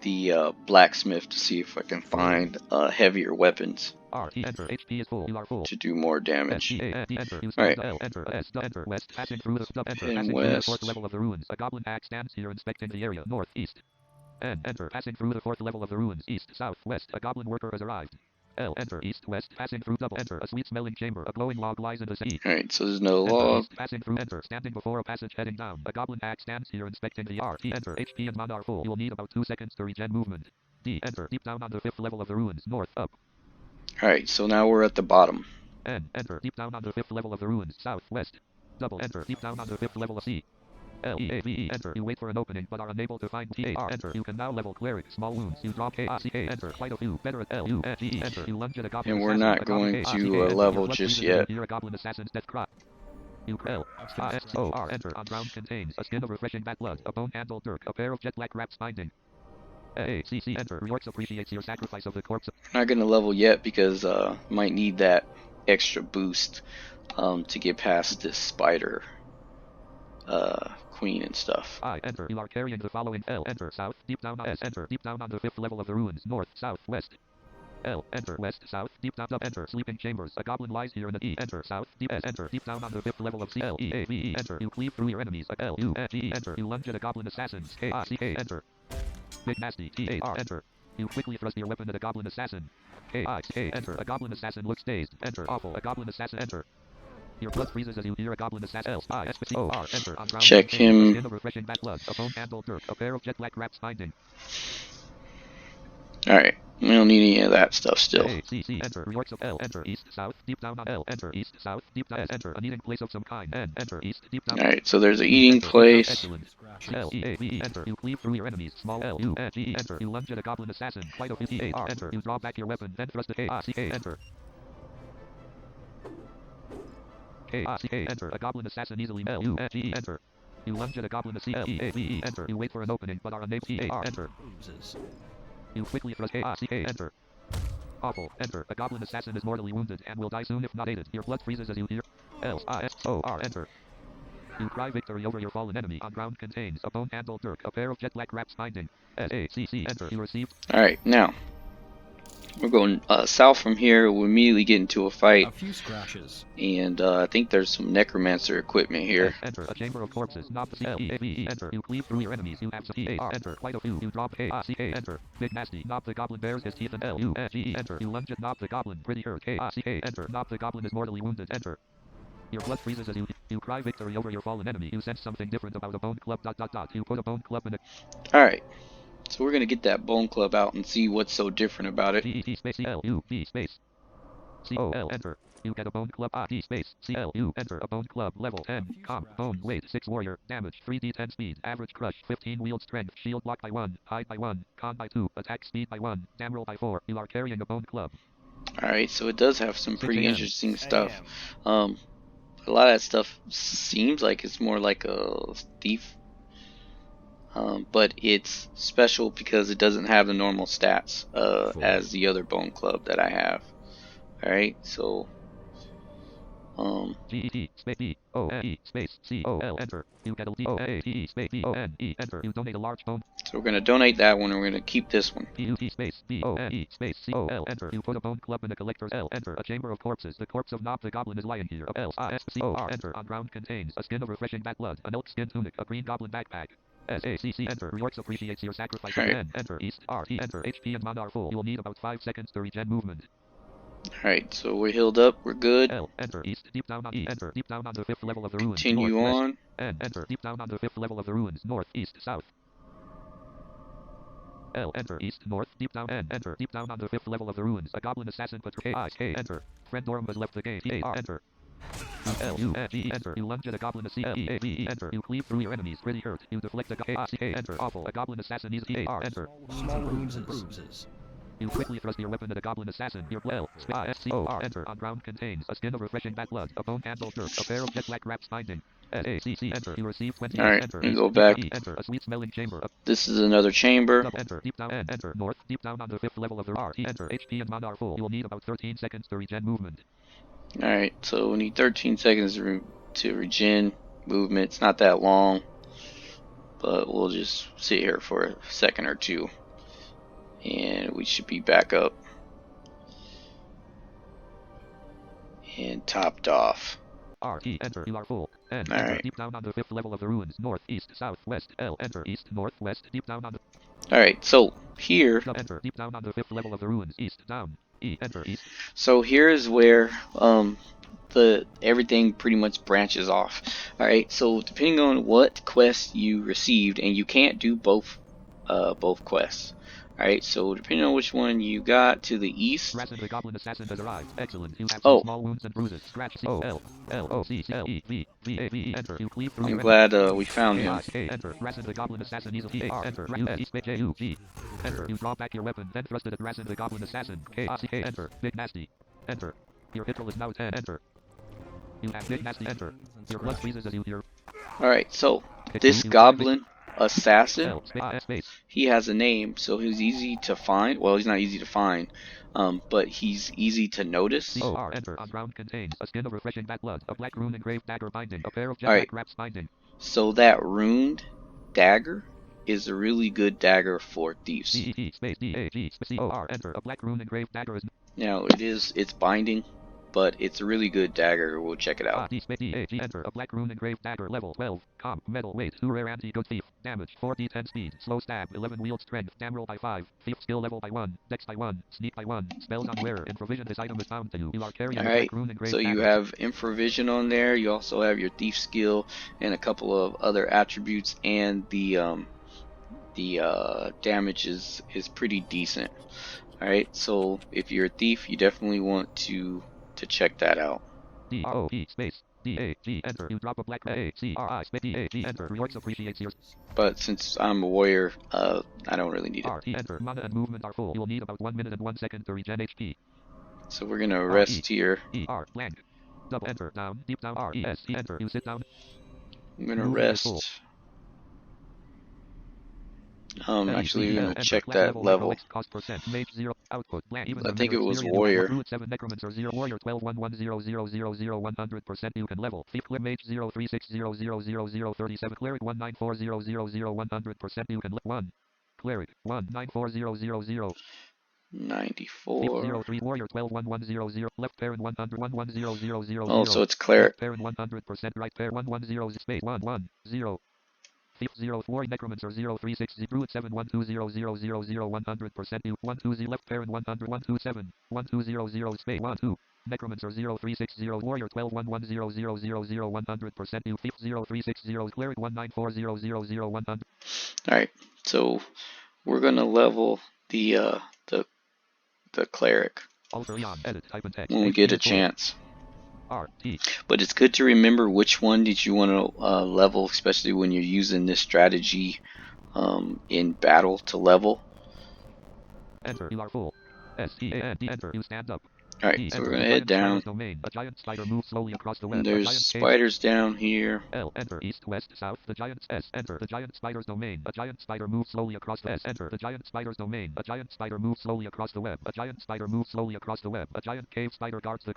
the blacksmith to see if I can find heavier weapons R, T, enter, HP is full, you are full. to do more damage. S-E-A-N-D, enter, you Alright. L, enter, S, enter, west, passing through the, enter, And passing through the 4th west. level of the ruins. A goblin hag stands here inspecting the area, northeast. N, enter, passing through the 4th level of the ruins, east, southwest. A goblin worker has arrived. L, enter, east, west, passing through double, enter, a sweet-smelling chamber. A glowing log lies in the sea. Alright, so there's no Enter, log. east, passing through, enter, standing before a passage heading down. A goblin hag stands here inspecting the R, T, enter, HP and mana are full. You will need about 2 seconds to regen movement. D, enter, deep down on the 5th level of the ruins, north, up. Alright, so now we're at the bottom. N, enter, deep down on the 5th level of the ruins, southwest. Double enter. Deep down on the 5th level of C. L-E-A-V-E, enter. You wait for an opening but are unable to find T-A-R, enter. You can now level cleric, small wounds. You draw K-R-C-K, enter. Quite a few. Better at L-U-N-G-E, enter. You lunge at a Goblin And Assassin. we're not going to level just yet. Hear a Goblin Assassin's death cry. You L-S-O-R, enter. On ground contains a skin of refreshing bat blood, a bone-handled dirk, a pair of jet black wraps binding. A-C-C, enter. Reorx appreciates your sacrifice of the corpse. Not going to level yet because might need that extra boost to get past this spider queen and stuff. I enter. You are carrying the following: L enter. South, deep down on S enter. Deep down on the 5th level of the ruins. North, south, west. L enter. West, south, deep down up enter. Sleeping chambers. A goblin lies here in the E enter. South, deep S enter. Deep down on the 5th level of C. L E A V E enter. You cleave through your enemies. L U N G E enter. You lunge at a goblin assassin. K I C K enter. Big nasty T A R enter. You quickly thrust your weapon at a goblin assassin. K I C K enter. A goblin assassin looks dazed. Enter. Awful. A goblin assassin enter. Your blood freezes as you hear a goblin assassin. L-I-S-C-O-R, enter. On ground check him. a skin of refreshing bat blood, a bone-handled dirk, a pair of jet black wraps binding. Alright, we don't need any of that stuff still. A-C-C, enter. Reorx of L, enter. East, south, deep down on L, enter. East, south, deep down S, enter. An eating place of some kind. N, enter. East, deep down. Alright, so there's an eating place. Excellent. L-E-A-V-E, enter. You cleave through your enemies. Small L-U-N-G-E, enter. You lunge at a goblin assassin. Quite a few T-A-R, enter. You draw back your weapon, then thrust a K-I-C-K, enter. K-I-C-K, enter. A goblin assassin easily. L-U-N-G-E, enter. You lunge at a goblin C-L-E-A-V-E, enter. You wait for an opening but are unable T-A-R, enter. You quickly thrust K-I-C-K, enter. Awful, enter. A goblin assassin is mortally wounded and will die soon if not aided. Your blood freezes as you hear L-I-S-O-R, enter. You cry victory over your fallen enemy. On ground contains a bone-handled dirk, a pair of jet black wraps binding. S-A-C-C, enter. You received. Alright, now we're going south from here. We'll immediately get into a fight. A few scratches. And I think there's some necromancer equipment here. Enter. A chamber of corpses. Not the C-L-E-A-V-E. Enter. You cleave through your enemies. You have some T-A-R. Enter. Quite a few. You drop K-I-C-K. Enter. Big nasty. Knob the goblin bears his teeth and L-U-N-G-E. Enter. You lunge at Knob the goblin. Pretty hurt. K-I-C-K. Enter. Knob the goblin is mortally wounded. Enter. Your blood freezes as you cry victory over your fallen enemy. You sense something different about a bone club. You put a bone club in a... Alright. So we're going to get that bone club out and see what's so different about it. G-E-T space C-L-U-B space C-O-L, enter. You get a bone club I-T space C-L-U, enter. A bone club, level 10, comp, bone, weight, 6 warrior, damage, 3d10 speed, average crush, 15 wield strength, shield block by 1, hide by 1, con by 2, attack speed by 1, dam roll by 4. You are carrying a bone club. Alright, so it does have some pretty interesting stuff. A lot of that stuff seems like it's more like a thief. But it's special because it doesn't have the normal stats as the other bone club that I have. Alright, so G-E-T space B-O-N-E space C-O-L, enter. You get a D-O-A-T-E space B-O-N-E, enter. You donate a large bone. So we're going to donate that one and we're going to keep this one. P-U-T space B-O-N-E space C-O-L, enter. You put a bone club in a collector's L, enter. A chamber of corpses. The corpse of Knob the goblin is lying here. L-I-S-C-O-R, enter. On ground contains a skin of refreshing bat blood, an elk skin tunic, a green goblin backpack. S-A-C-C, enter. Reorx appreciates your sacrifice. Right. N, enter. East, R-T, enter. HP and mana are full. You will need about 5 seconds to regen movement. Alright, so we're healed up, we're good. L, enter. East, deep down on E, enter. Deep down on the 5th level of the ruins. Continue North, on. West. N, enter. Deep down on the 5th level of the ruins. North, east, south. L, enter. East, north, deep down. N, enter. Deep down on the 5th level of the ruins. A goblin assassin patrol. K, enter. Friend Dorm has left the game. T-A-R, enter. L-U-N-G, enter. You lunge at a goblin C-L-E-A-V-E, enter. You cleave through your enemies. Pretty hurt. You deflect a K-I-C-K, enter. Awful. A goblin assassin is T-A-R, enter. Small wounds and bruises. You quickly thrust your weapon at a goblin assassin. Your L-S-C-O-R, enter. On ground contains a skin of refreshing bat blood, a bone-handled dirk, a pair of jet black wraps binding. S-A-C-C, enter. You receive 20. Alright, enter. we go back. Enter. A sweet-smelling chamber. This is another chamber. Enter. Deep down. N, enter. North. Deep down on the 5th level of the R-T, enter. HP and mana are full. You will need about 13 seconds to regen movement. Alright, so we need 13 seconds to regen movement. It's not that long, but we'll just sit here for a second or two and we should be back up and topped off. R-T, enter. You are full. N, All enter. right. Deep down on the 5th level of the ruins. North, east, south, west. L, enter. East, north, west. Deep down on the... Alright, so here, Enter. Deep down on the 5th level of the ruins. East, down. E, enter. East. so here is where everything pretty much branches off. Alright, so depending on what quest you received, and you can't do both both quests. Alright, so depending on which one you got to the east. The Goblin Assassin has arrived. Excellent. You have some Oh, small wounds and bruises. Scratch C O L L O C C L E V V A V E. Enter. You cleave through I'm your glad we found him. Enter. Rasen the Goblin Assassin easily. R. Enter. U S J U G. Enter. You draw back your weapon, then thrust it at Rasen the Goblin Assassin. K R C K. Enter. Big Nasty. Enter. Your hit roll is now 10. Enter. You have Big Nasty. Enter. Your blood freezes as you hear. Alright, so this Goblin Assassin, he has a name, so he's easy to find. Well, he's not easy to find, but he's easy to notice. Enter. On ground contains a skin of refreshing bat blood, a black rune engraved dagger binding, a pair of jetpack wraps binding. So that runed dagger is a really good dagger for thieves. Enter. A black rune engraved dagger is. Now it's binding, but it's a really good dagger. We'll check it out. Enter. A black rune engraved dagger, level 12. Comp, metal, weight, 2 rare anti-good thief. Damage, 4d10 speed, slow stab, 11 wield strength, dam roll by 5, thief skill level by 1, dex by 1, sneak by 1, spells on wearer, and provision this item is found to you. You are carrying a black rune engraved dagger. So you have improvision on there, you also have your thief skill, and a couple of other attributes, and the damage is pretty decent. Alright, so if you're a thief, you definitely want to check that out. D-R-O-P space D-A-G, enter. You drop a black A-C-R-I space D-A-G, enter. Rewards appreciates yours. But since I'm a warrior, I don't really need it. R-T, enter. Mana and movement are full. You'll need about 1 minute and 1 second to regen HP. So we're gonna rest here. E-R, blank. Double enter, down, deep down, R-E-S-E, enter. You sit down. I'm gonna rest. Actually, we're gonna check that level. I think it was warrior. Warrior 121100000100%. You can level. Thief mage 036000037. Cleric 19400000100%. You can 1. Cleric 1940000. 94. 03 warrior 121100. Left parent 100 Oh, so it's cleric. Parent 100%. Right parent 110 space 110. Thief 04 necromancer 0360 druid 71200000100%. You 120 left parent 100 127 1200 space 12 necromancer 0360 warrior 121100000100%. You thief 0360 cleric 194000100. Alright, so we're gonna level the cleric Alter Aeon, edit, type and text, when we get a chance. R-T. But it's good to remember which one did you want to level, especially when you're using this strategy in battle to level. Enter. You are full. S-T-A-N-D. Enter. You stand up. Alright, so we're going to head down. A giant spider moves slowly across the web. There's spiders down here. L. Enter. East, west, south. The giant S. Enter. The giant spider's domain. A giant spider moves slowly across the S. Enter. The giant spider's domain. A giant spider moves slowly across the web. A giant spider moves slowly across the web. A giant cave spider guards the...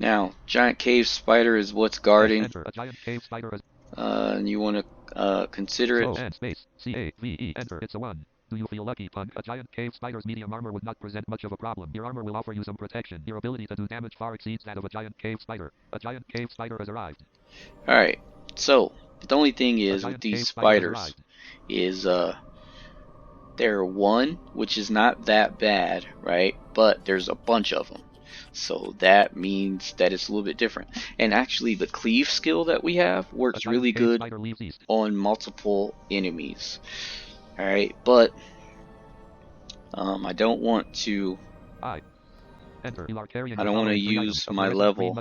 Now, giant cave spider is what's guarding. Enter. A giant cave spider is... and you want to consider it. And space. C-A-V-E. Enter. It's a 1. Do you feel lucky, punk? A giant cave spider's medium armor would not present much of a problem. Your armor will offer you some protection. Your ability to do damage far exceeds that of a giant cave spider. A giant cave spider has arrived. Alright, so the only thing is with these spiders is they're one, which is not that bad, right? But there's a bunch of them. So that means that it's a little bit different. And actually the cleave skill that we have works really good on multiple enemies. Alright, but I don't want to use my level.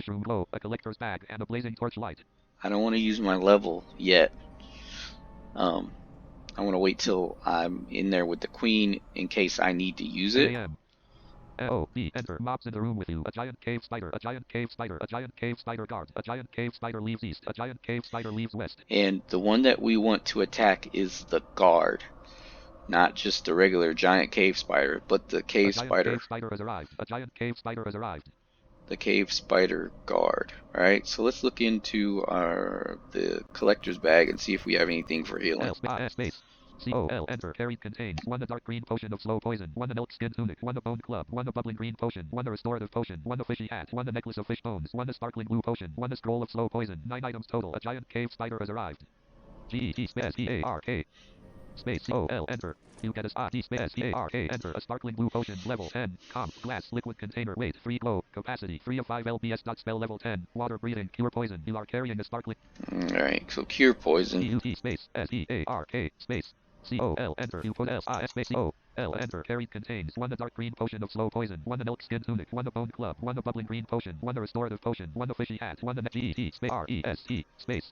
A collector's bag and a blazing torchlight. I don't want to use my level yet. I want to wait till I'm in there with the queen in case I need to use it. O-B, enter. Mobs in the room with you. A giant cave spider. A giant cave spider. A giant cave spider guards. A giant cave spider leaves east. A giant cave spider leaves west. And the one that we want to attack is the guard. Not just the regular giant cave spider, but the cave spider. Cave spider has arrived. A giant cave spider has arrived. The cave spider guard. Alright, so let's look into the collector's bag and see if we have anything for healing. Space. C-O-L, enter. Carried contains 1 a dark green potion of slow poison, 1 an elk skin tunic, 1 a bone club, 1 a bubbling green potion, 1 a restorative potion, 1 a fishy hat, 1 a necklace of fish bones, 1 a sparkling blue potion, 1 a scroll of slow poison, 9 items total. A giant cave spider has arrived. G-E-T space S-E-A-R-K. Space C-O-L, enter. You get a S-A-D space S-E-A-R-K, enter. A sparkling blue potion, level 10. Comp, glass, liquid container, weight, 3 glow, capacity, 3 of 5 lbs. Spell level 10. Water breathing, cure poison. You are carrying a sparkling... Alright, so cure poison. G-U-T space S-E-A-R-K space. C-O-L, enter. You put S-I-S space C-O-L, enter. Carried contains 1 a dark green potion of slow poison, 1 an elk skin tunic, 1 a bone club, 1 a bubbling green potion, 1 a restorative potion, 1 a fishy hat, 1 a G-E-T space R-E-S-T space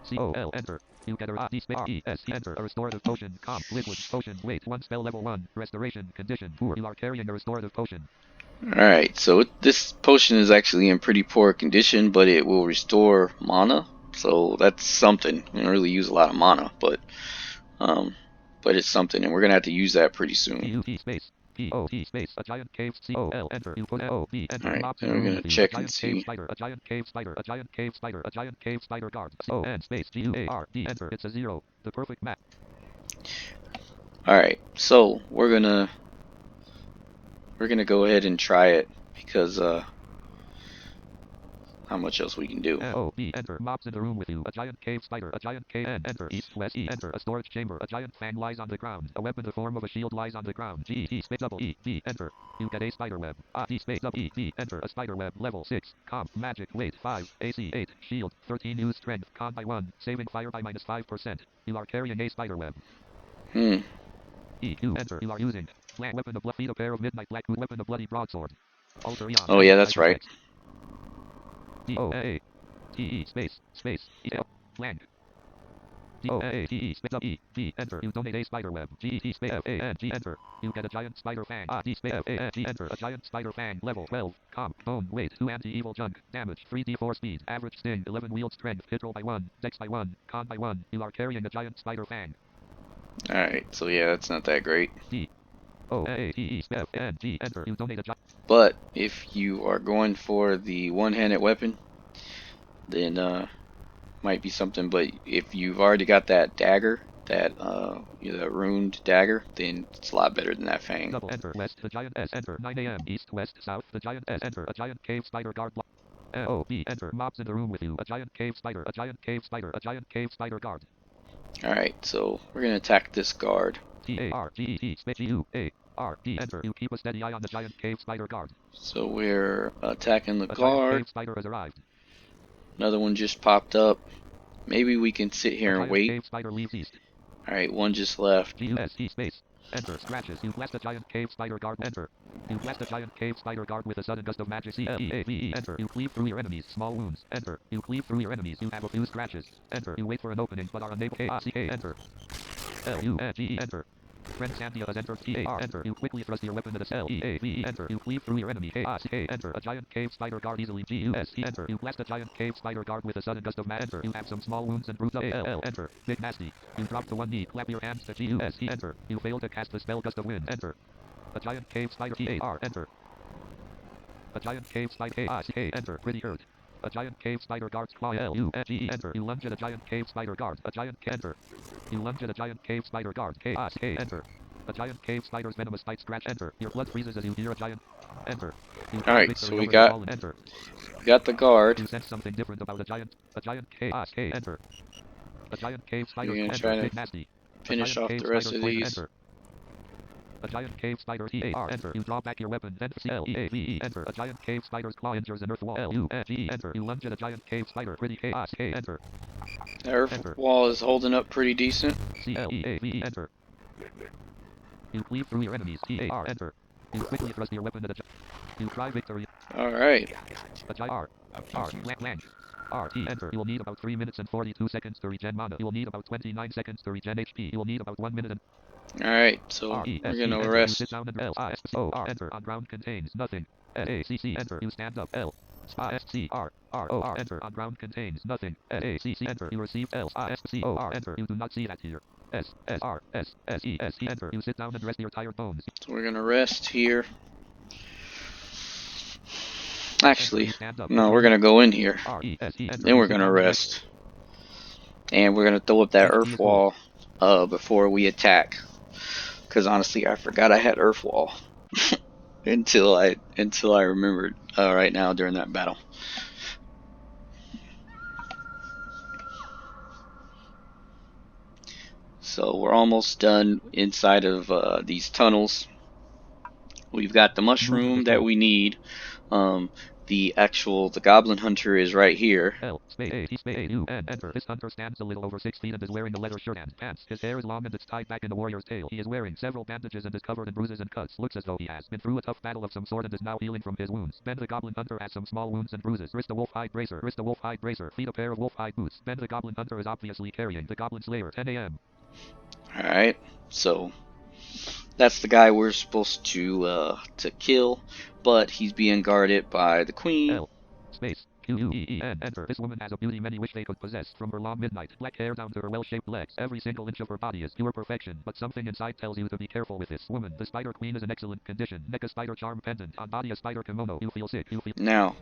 C-O-L, enter. You get a R-D space R-E-S-T, enter. A restorative potion, comp, liquid, potion, weight, 1 spell level 1, restoration, condition, poor. You are carrying a restorative potion. Alright, so this potion is actually in pretty poor condition, but it will restore mana. So that's something. We don't really use a lot of mana, but it's something, and we're gonna have to use that pretty soon. P-U-T space P-O-T space a giant cave C-O-L, enter. You put O-B, enter. Alright, Mobs in and the we're room gonna with you. check A and giant cave see. spider, a giant cave spider, a giant cave spider, a giant cave spider guard. O-N space G-U-A-R-D, enter. It's a 0. The perfect map. Alright, so we're gonna go ahead and try it because how much else we can do. O-B, enter. Mobs in the room with you. A giant cave spider, a giant cave N, enter. East, west, E, enter. A storage chamber, a giant fang lies on the ground. A weapon in the form of a shield lies on the ground. G-E-T space double E-D, enter. You get a spider web. A-D space double E-D, enter. A spider web, level 6. Comp, magic, weight, 5. AC, 8. Shield, 13. Use strength, con by 1. Saving fire by minus 5%. You are carrying a spider web. E-U, enter. You are using flat weapon of feet, a pair of midnight black weapon of bloody broadsword. Alter Aeon. Oh yeah, that's right. D-O-A. T-E space E-L flank D-O-A-T-E space E-D enter. You donate a spider web. G-E-T space F-A-N-G enter. You get a giant spider fang. D space F-A-N-G enter. A giant spider fang level 12. Comp bone weight 2 anti-evil junk damage 3d4 speed average sting 11 wield strength hit roll by 1 dex by 1 con by 1. You are carrying a giant spider fang. Alright, so yeah, that's not that great. D-O-A-T-E space F-A-N-G enter. You donate a giant. But if you are going for the one-handed weapon, then might be something. But if you've already got that dagger, that that ruined dagger, then it's a lot better than that fang. Double enter west the giant S enter 9 a.m. east west south the giant S enter a giant cave spider guard block. O-B enter mobs in the room with you. A giant cave spider, a giant cave spider, a giant cave spider guard. Alright, so we're gonna attack this guard. T-A-R-G-E-T space G-U-A-R-D enter. You keep a steady eye on the giant cave spider guard. So we're attacking the A giant guard. cave spider has arrived. Another one just popped up. Maybe we can sit here and wait. Cave spider leaves east. Alright, one just left. G-U-S-E space. Enter. Scratches. You blast a giant cave spider guard. Enter. You blast a giant cave spider guard with a sudden gust of magic. C-L-E-A-V-E. Enter. You cleave through your enemies. Small wounds. Enter. You cleave through your enemies. You have a few scratches. Enter. You wait for an opening but are unable. K-A-C-K. Enter. L-U-N-G-E. Enter. Friend Sandia has entered. T-A-R. Enter. You quickly thrust your weapon at the L-E-A-V-E. Enter. You cleave through your enemy. K-A-C-K. Enter. A giant cave spider guard easily. G-U-S-E. Enter. You blast a giant cave spider guard with a sudden gust of magic. Enter. You have some small wounds and bruise. A-L-L. Enter. Big nasty. You drop to one knee. Clap your hands to G-U-S-E. Enter. You fail to cast the spell gust of wind. Enter. A giant cave spider. T-A-R. Enter. A giant cave spider. K-A-C-K. Enter. Pretty hurt. A giant cave spider guards claw L-U-N-G-E. Enter. You lunge at a giant cave spider guard. A giant enter. You lunge at a giant cave spider guard. K-A-C-K. Enter. A giant cave spider's venomous bite scratch. Enter. Your blood freezes as you hear a giant. Enter. Alright, so we got the guard. You sense something different about a giant K-A-C-K. Enter. A giant cave spider. We're gonna Enter. try to Big nasty. finish off the rest of these. Enter. A giant cave spider. T-A-R. Enter. You draw back your weapon. Then C-L-E-A-V-E. Enter. A giant cave spider's claw injures an earth wall. L-U-N-G-E. Enter. You lunge at a giant cave spider. Pretty K-A-C-K. Enter. The earth wall is holding up pretty decent. C-L-E-A-V-E. Enter. You cleave through your enemies. T-A-R. Enter. You quickly thrust your weapon at a giant. You cry victory. Alright. A giant R. R. Blank. R-T. Enter. You will need about 3 minutes and 42 seconds to regen mana. You will need about 29 seconds to regen HP. You will need about 1 minute and... Alright, so we're gonna rest. Sit down and L-I-S-O-R. Enter. On ground contains nothing. L-A-C-C. Enter. You stand up. L. S-C-R-R-O-R. Enter. On ground contains nothing. L-A-C-C. Enter. You receive L-I-S-C-O-R. Enter. You do not see that here. S-S-R-S-S-E-S-E. Enter. You sit down and rest your tired bones. So we're gonna rest here. Actually, no, we're gonna go in here. Then we're gonna rest. And we're gonna throw up that earth wall before we attack. Because honestly, I forgot I had earth wall until I remembered right now during that battle. So we're almost done inside of these tunnels. We've got the mushroom that we need. the Goblin Hunter is right here. L space A T space A U and enter. This hunter stands a little over 6 feet and is wearing a leather shirt and pants. His hair is long and it's tied back in the warrior's tail. He is wearing several bandages and is covered in bruises and cuts. Looks as though he has been through a tough battle of some sort and is now healing from his wounds. Ben the Goblin Hunter has some small wounds and bruises. Wrist a wolf hide bracer. Wrist a wolf hide bracer. Feet a pair of wolf hide boots. Ben the Goblin Hunter is obviously carrying the Goblin Slayer. 10 a.m. Alright, so that's the guy we're supposed to kill, but he's being guarded by the queen. L space Q-U-E-E and enter. This woman has a beauty many wish they could possess. From her long midnight black hair down to her well-shaped legs, every single inch of her body is pure perfection. But something inside tells you to be careful with this woman. The Spider Queen is in excellent condition. Neck a spider charm pendant, on body a spider kimono. You feel sick. You feel. Now,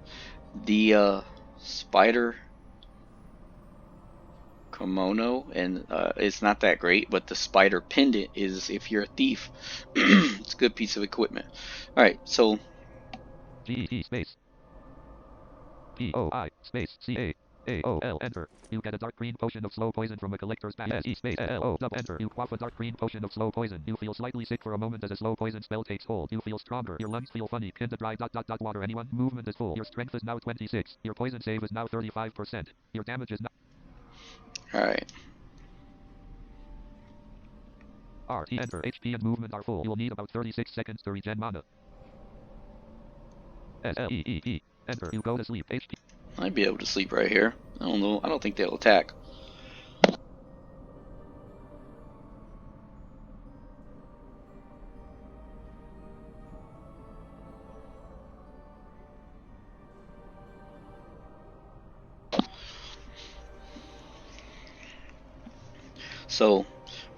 the spider kimono and it's not that great, but the spider pendant is, if you're a thief, it's a good piece of equipment. All right, so G-E-T space P-O-I space C-A-A-O-L enter. You get a dark green potion of slow poison from a collector's bag. S-E space L-O double enter. You quaff a dark green potion of slow poison. You feel slightly sick for a moment as a slow poison spell takes hold. You feel stronger. Your lungs feel funny. Kinda dry water. Anyone? Movement is full. Your strength is now 26. Your poison save is now 35%. Your damage is now. alright. R-T enter. HP and movement are full. You'll need about 36 seconds to regen mana. S-L-E-E-E enter. You go to sleep. HP. I'd be able to sleep right here. I don't know. I don't think they'll attack. So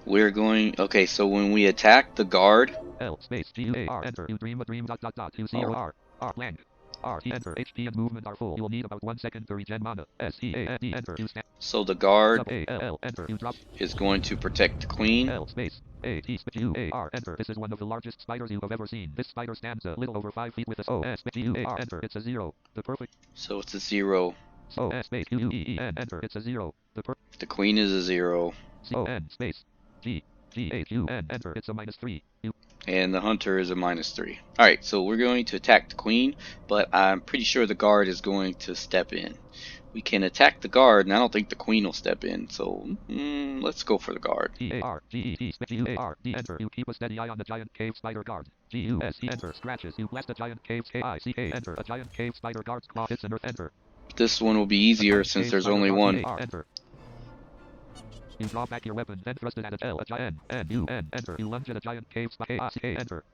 we're going. Okay, so when we attack the guard, L space G-U-A-R enter. You dream a dream you see your R blank. R-T enter. HP and movement are full. You will need about 1 second to regen mana. S-E-A-N-D enter. You stand. so the guard A-L enter. You drop. is going to protect the queen. L space A-T space U-A-R enter. This is one of the largest spiders you have ever seen. This spider stands a little over 5 feet with a O-S space U-A-R enter. It's a 0. The perfect. So it's a 0. O-S space U-U-E-E-N enter. It's a 0. The The queen is a 0. C-O-N space G-H-U-N enter. It's a -3. And the hunter is a -3. Alright, so we're going to attack the queen, but I'm pretty sure the guard is going to step in. We can attack the guard, and I don't think the queen will step in, so let's go for the guard. G-A-R-G-E-T space U-A-R-D enter. You keep a steady eye on the giant cave spider guard. G-U-S-E enter. Scratches. You blast a giant cave K-I-C-K enter. A giant cave spider guard's claw hits an earth enter. This one will be easier since there's only one. Enter. You draw back your weapon, then thrust it at a L, a giant, N-U-N, enter. You lunge at a giant cave spider, K-I-C-K, enter.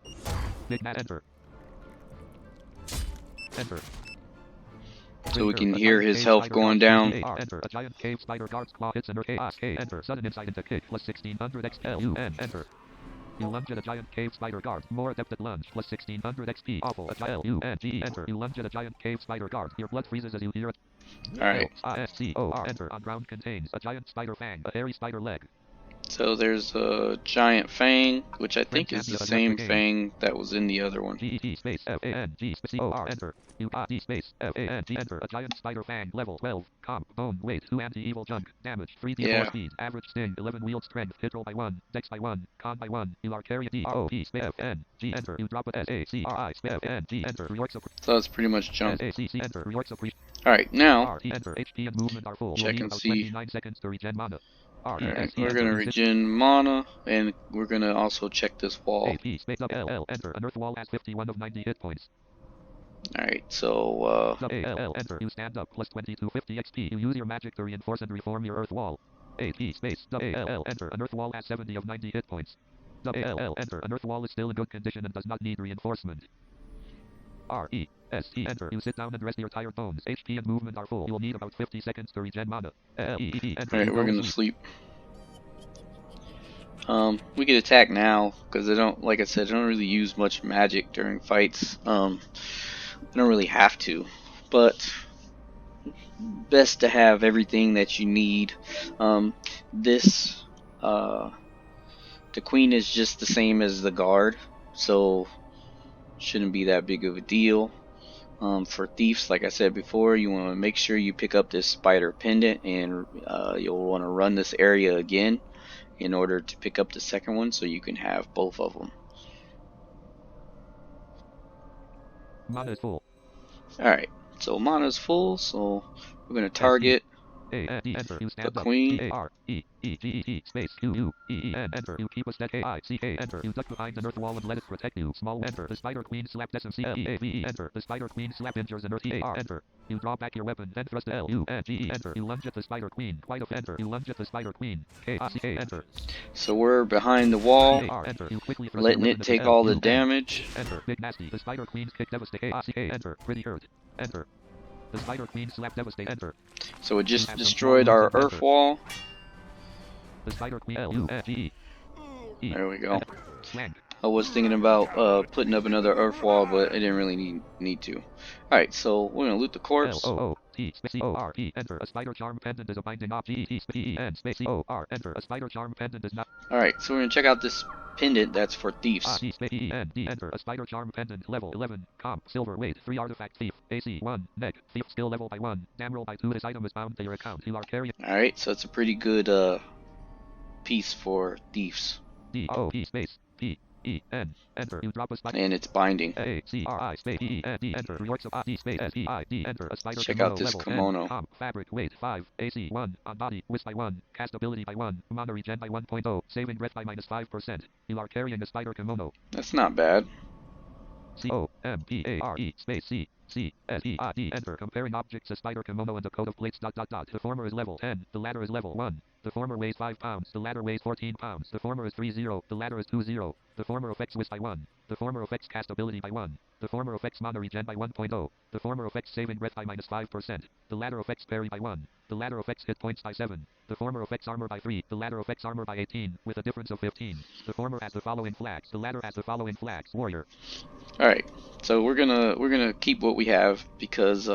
Big Mat, enter. Enter. So we can hear his health going down. Enter. A giant cave spider guard's claw hits an K-I-C-K, enter. Sudden insight into kick, plus 1600 XP, L-U-N, enter. You lunge at a giant cave spider guard. More adept at lunge. Plus 1600 XP. Awful. A giant U-N-G. Enter. You lunge at a giant cave spider guard. Your blood freezes as you hear it. Alright. I-S-C-O-R. Enter. On ground contains a giant spider fang. A hairy spider leg. So there's a giant fang, which I think is the same fang that was in the other one. G-E-T space F-A-N-G space C-O-R. Enter. U-I-D space F-A-N-G. Enter. A giant spider fang. Level 12. Comp. Bone. Weight. 2 anti-evil junk. Damage. 3 D4 speed. Average sting. 11 wield strength. Hit roll by 1. Dex by 1. Con by 1. You are carry D-R-O-P space F-N-G. Enter. You drop a S-A-C-R-I space F-N-G. Enter. So that's pretty much junk. S-A-C-C. Enter. Alright, now R-T. Enter. HP and movement are full. check and see. 29 seconds to regen mana. Alright, we're gonna regen mana, and we're gonna also check this wall. AP space L enter. An earth wall has 51 of 90 hit points. Alright, so L enter. You stand up plus 20 to 50 XP. You use your magic to reinforce and reform your earth wall. AP space L enter. An earth wall has 70 of 90 hit points. L enter. An earth wall is still in good condition and does not need reinforcement. R-E-S-E enter. You sit down and rest your tired bones. HP and movement are full. You'll need about 50 seconds to regen mana. L-E-E enter. Alright, we're gonna sleep. We can attack now, because I don't, like I said, I don't really use much magic during fights. I don't really have to, but best to have everything that you need. The queen is just the same as the guard, so shouldn't be that big of a deal. For thieves, like I said before, you want to make sure you pick up this spider pendant, and you'll want to run this area again in order to pick up the second one, so you can have both of them. Mana is full. Alright, So mana's full, so we're gonna target enter. You stand the up. queen. A-R-E-E-G-E-T space Q-U-E-E-N enter. You keep a steady A-I-C-K enter. You duck behind an earth wall and let it protect you. Small enter. The spider queen slaps S-M-C-L-E-A-V-E enter. The spider queen slap injures an earth E-A-R enter. You draw back your weapon, then thrust L-U-N-G-E enter. You lunge at the spider queen. Quite a enter. You lunge at the spider queen. K-I-C-K enter. So we're behind the wall, C-A-R enter. You quickly thrust letting your it weapon take at all the L-U-N. damage. Enter. Big nasty. The spider queen's kick devastate. K-I-C-K enter. Pretty hurt. Enter. The spider queen slap devastate enter. So it just have some destroyed small our wounds and earth wall. The spider queen L-U-N-G-E. There we go. Slang. I was thinking about putting up another earth wall, but I didn't really need to. Alright, so we're gonna loot the corpse. L-O-O-T space C-O-R-E enter. A spider charm pendant is a binding object. E-N space C-O-R enter. A spider charm pendant is not. Alright, so we're gonna check out this pendant that's for thieves. E-N-D enter. A spider charm pendant level 11. Comp silver weight 3 artifact thief. AC 1. Neg. Thief skill level by 1. Dam roll by 2. This item is bound to your account. You are carrying. Alright, so it's a pretty good piece for thieves. D-O-E space P-E-N enter. You drop a spider. And it's binding. A-C-R-I space E-N-D enter. Reorts of D space S-E-I-D enter. A spider Check kimono out this level kimono. 10. Comp fabric weight 5. AC 1. On body whisk by 1. Cast ability by 1. Mana regen by 1.0. Saving breath by minus 5%. You are carrying a spider kimono. That's not bad. C-O-M-P-A-R-E space C-C-S-E-I-D enter. Comparing objects, a spider kimono and a coat of plates ... The former is level 10. The latter is level 1. The former weighs 5 pounds. The latter weighs 14 pounds. The former is 3-0. The latter is 2-0. The former affects whisk by 1. The former affects cast ability by 1. The former affects mana regen by 1.0. The former affects saving breath by minus 5%. The latter affects parry by 1. The latter affects hit points by 7. The former affects armor by 3. The latter affects armor by 18, with a difference of 15. The former has the following flags. The latter has the following flags. Warrior. Alright, so we're gonna keep what we have because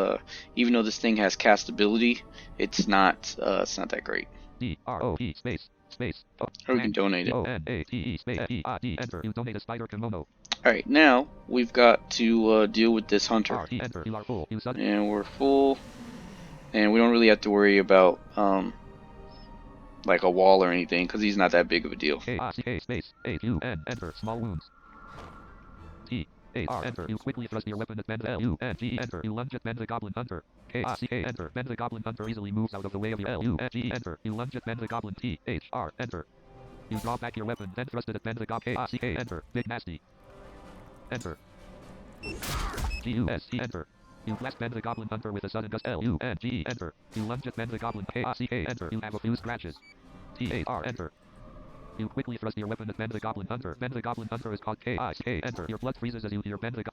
even though this thing has cast ability, it's not that great. D-R-O-E space. Or we can donate it. O-N-A-T-E space E-I-D enter. You donate a spider kimono. Alright, now we've got to deal with this hunter. R-E enter. You are full. You sudden. And we're full. And we don't really have to worry about like a wall or anything because he's not that big of a deal. K-I-C-K space A-U-N enter. Small wounds. T-A-R enter. You quickly thrust your weapon at bend L-U-N-G enter. You lunge at bend the Goblin Hunter. K-I-C-K enter. Bend the Goblin Hunter easily moves out of the way of your L-U-N-G enter. You lunge at bend the Goblin T-H-R enter. You draw back your weapon, then thrust it at bend the Goblin K-I-C-K enter. Big nasty. Enter. G-U-S-E enter. You blast bend the Goblin Hunter with a sudden gust L-U-N-G enter. You lunge at bend the Goblin K-I-C-K enter. You have a few scratches. T-H-R enter. You quickly thrust your weapon at bend the Goblin Hunter. Bend the Goblin Hunter is called K-I-C-K enter. Your blood freezes as you hear bend the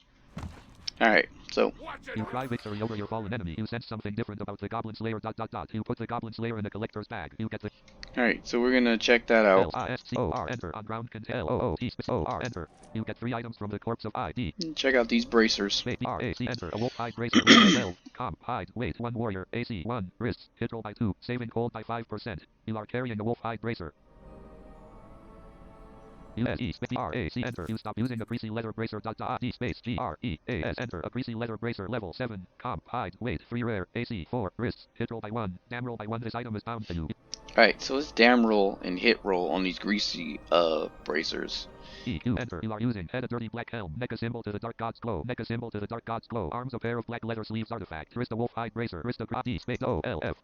Alright, so You cry victory over your fallen enemy. You sense something different about the Goblin Slayer ... You put the Goblin Slayer in a collector's bag. You get the alright, so we're gonna check that out. L-I-S-C-O-R enter. On ground contain L-O-O-T space O-R enter. You get 3 items from the corpse of I-D. Check out these bracers. Space R-A-C enter. A wolf hide bracer. 12. Comp hide. Weight 1 warrior. AC 1. Wrists. Hit roll by 2. Saving cold by 5%. You are carrying a wolf hide bracer. U-S-E space R-A-C enter. You stop using a greasy leather bracer ... D space G-R-E-A-S enter. A greasy leather bracer level 7. Comp hide. Weight 3 rare. AC 4. Wrists. Hit roll by 1. Dam roll by 1. This item is bound to you. Alright, so it's dam roll and hit roll on these greasy bracers. E-Q enter. You are using head a dirty black helm. Neck a symbol to the dark god's glow. Neck a symbol to the dark god's glow. Arms a pair of black leather sleeves artifact. Wrist a wolf hide bracer. Wrist a D space O-L-F.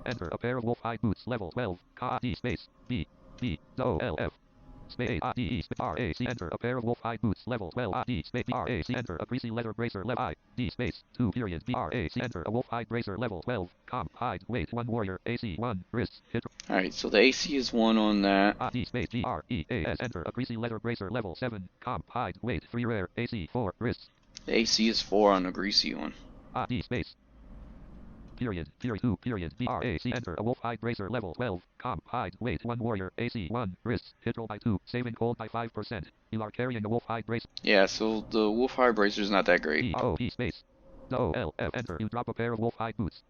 Enter. A pair of wolf hide boots level 12. K-D space B B O-L-F. Space A-D space R-A-C enter. A pair of wolf hide boots level 12. A-D space R-A-C enter. A greasy leather bracer level I-D space 2 period B-R-A-C enter. A wolf hide bracer level 12. Comp hide. Weight 1 warrior. AC 1. Wrists. Hit. Alright, so the AC is 1 on that. A-D space G-R-E-A-S enter. A greasy leather bracer level 7. Comp hide. Weight 3 rare. AC 4. Wrists. The AC is 4 on the greasy one. A-D space. Period 2 period B-R-A-C enter. A wolf hide bracer level 12. Comp hide. Weight 1 warrior. AC 1. Wrists. Hit roll by 2. Saving cold by 5%. You are carrying a wolf hide bracer. Yeah, so the wolf hide bracer is not that great. E-O-P space O-L-F enter. You drop a pair of wolf hide boots.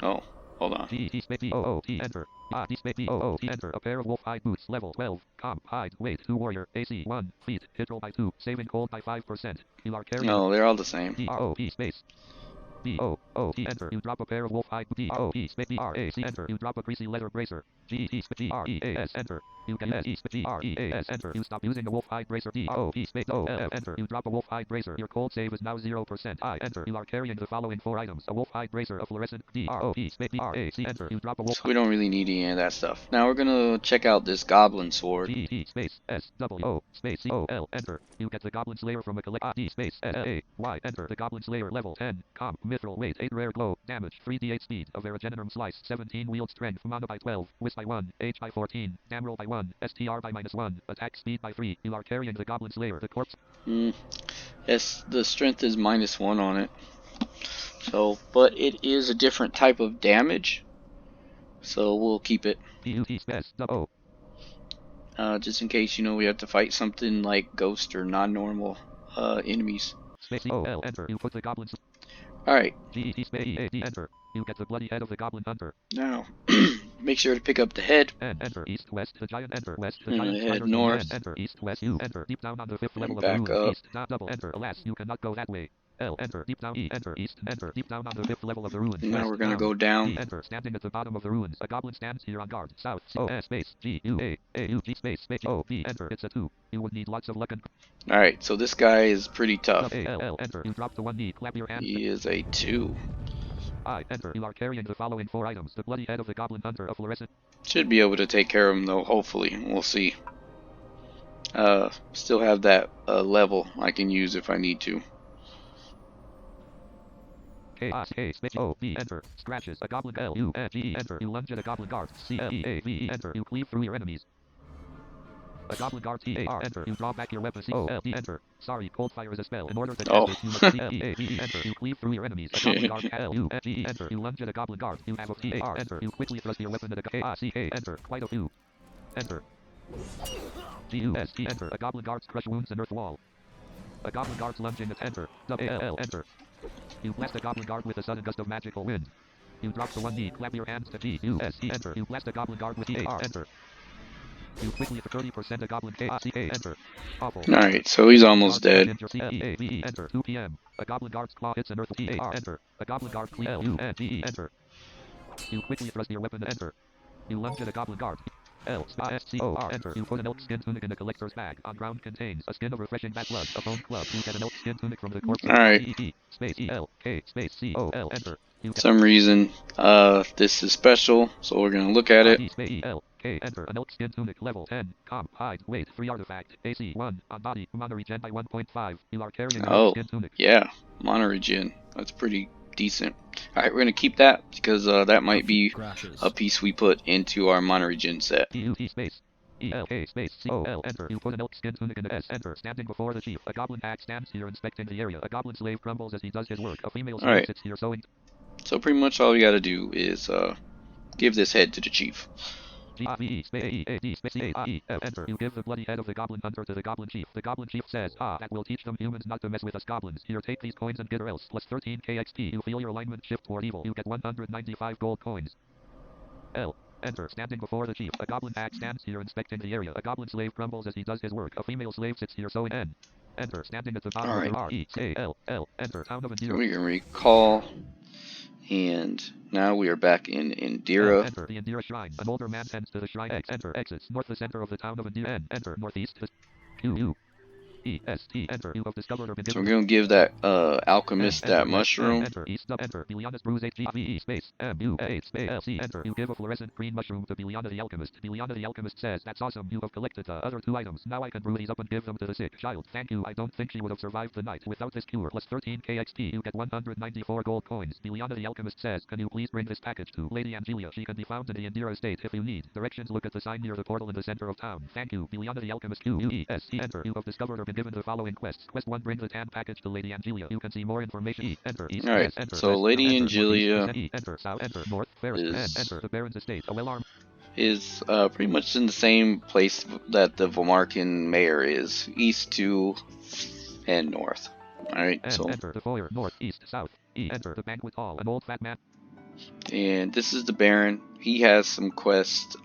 Oh, hold on. G-E space B-O-O-T enter. A-D space B-O-O-T enter. A pair of wolf hide boots level 12. Comp hide. Weight 2 warrior. AC 1. Feet. Hit roll by 2. Saving cold by 5%. You are carrying. No, they're all the same. D-R-O-P space B-O-O-T enter. You drop a pair of wolf hide D-O-P space B-R-A-C enter. You drop a greasy leather bracer. G-E-S, enter. You can G-E-S, enter. You stop using the wolf hide bracer. D-R-O-P space O-L, enter. You drop a wolf hide bracer. Your cold save is now 0%. I, enter. You are carrying the following 4 items. A wolf hide bracer, a fluorescent, D-R-O-P space D-R-A-C, enter. You drop a wolf. So we don't really need any of that stuff. Now we're gonna check out this Goblin Sword. G-E space S-W-O space C-O-L, enter. You get the Goblin Slayer from a collect. D space S-A-Y, enter. The Goblin Slayer level 10. Comp, mithril, weight, 8 rare glow, damage, 3d8 speed, a Verigenerum slice, 17 wield strength, mana by 12, whiz by 1, H by 14, dam roll by 1, STR by -1, attack speed by 3. You are carrying the Goblin Slayer. The corpse. Yes, the strength is -1 on it. So, but it is a different type of damage. So we'll keep it. Just in case, you know, we have to fight something like ghost or non-normal enemies. Space O-L, enter. You put the goblins. Alright. G-E-T-A-D, enter. You get the bloody head of the Goblin Hunter. Now, make sure to pick up the head. And enter. East, west, the giant, enter. West, the And giant, head spider, north. man, enter. East, west, you, enter. Deep down on the 5th level of back the ruins. up. East, down, double, enter. Alas, you cannot go that way. L, enter. Deep down, E, enter. East, enter. Deep down on the 5th level of the ruins. And now West, we're gonna go down. E, enter. Standing at the bottom of the ruins. A goblin stands here on guard. South, O, S, space, G, U, A, A, U, G, space, O, B, enter. It's a 2. You would need lots of luck and... Alright, so this guy is pretty tough. A, L, L, enter. You drop the 1 knee, clap your hand. He is a 2. I, enter. You are carrying the following 4 items. The bloody head of the Goblin Hunter, a fluorescent. Should be able to take care of him though, hopefully. We'll see. Still have that level I can use if I need to. K space O B, enter. Scratches a goblin. L U N G, enter. You lunge at a goblin guard. C L E A V E, enter. You cleave through your enemies. A goblin guard. T A R, enter. You draw back your weapon. C O L D, enter. Sorry, cold fire is a spell. In order to cast it, you must C L E A V E, enter. You cleave through your enemies. A goblin guard. L U N G E, enter. You lunge at a goblin guard. You have a T A R, enter. You quickly thrust your weapon at a K I C K, enter. Quite a few. Enter. G U S T, enter. A goblin guard's crush wounds and earth wall. A goblin guard's lunging at enter. W A L, enter. You blast a goblin guard with a sudden gust of magical wind. You drop the 1 knee, clap your hands to G U S E, enter. You blast a goblin guard with E A R, enter. You quickly for 30% a goblin K I C A, enter. Awful. Alright, so he's almost dead. Enter. 2 p.m. A goblin guard's claw hits an earth T A R, enter. A goblin guard cleave L U N G E, enter. You quickly thrust your weapon to enter. You lunge at a goblin guard. L S C O R, enter. You put an elk skin tunic in a collector's bag. On ground contains a skin of refreshing bat blood, a bone club. You get an elk skin tunic from the corpse. Alright. E space E L K space C O L, enter. Some reason this is special, so we're gonna look at it. E space E L K, enter. An elk skin tunic level 10. Comp hide weight 3 artifact. AC 1 on body. Mana regen by 1.5. You are carrying an elk skin tunic. Yeah, mana regen. That's pretty decent. Alright, we're gonna keep that because that might be a piece we put into our mana regen set. E space E-L-A space C-O-L, enter. You put an elk skin tunic in the S, enter. Standing before the chief. A goblin hag stands here inspecting the area. A goblin slave crumbles as he does his work. A female slave sits here sewing. So pretty much all we gotta do is give this head to the chief. G-I-V-E space A-E-A-D space A-I-E-F, enter. You give the bloody head of the Goblin Hunter to the Goblin Chief. The Goblin Chief says, that will teach them humans not to mess with us goblins. Here, take these coins and get or else. Plus 13 KXP. You feel your alignment shift toward evil. You get 195 gold coins. L. Enter. Standing before the chief. A goblin hag stands here inspecting the area. A goblin slave crumbles as he does his work. A female slave sits here sewing. N. Enter. Standing at the bottom of the R-E-A-L-L. Enter. Town of Indira. So we can recall. And now we are back in Indira. Enter the Indira Shrine. An older man tends to the shrine. X. Enter. Exits. North the center of the town of Indira. N. Enter. Northeast. Q. E-S-T, enter. You have discovered or been given. So we're gonna give that Alchemist that mushroom. Enter. East, enter. Biliana's Bruise H-G-V-E space M-U-A space L-C, enter. You give a fluorescent green mushroom to Biliana the Alchemist. Biliana the Alchemist says, that's awesome. You have collected the other 2 items. Now I can brew these up and give them to the sick child. Thank you. I don't think she would have survived the night without this cure. Plus 13 KXP. You get 194 gold coins. Biliana the Alchemist says, can you please bring this package to Lady Angelia? She can be found in the Indira estate if you need. Directions, look at the sign near the portal in the center of town. Thank you. Biliana the Alchemist Q-U-E-S-T, enter. You have discovered or been given the following quest. Quest 1, bring the tan package to Lady Angelia. You can see more information. E, enter. East, alright, west, enter. so West, Lady enter. Angelia North, east, enter. South, enter. North, Ferris, enter. The Baron's estate. A well-armed is pretty much in the same place that the Vomarkin mayor is, east to and north. Alright, so enter the foyer, north, east, south. E, enter the banquet hall. An old fat man. and this is the Baron. He has some quests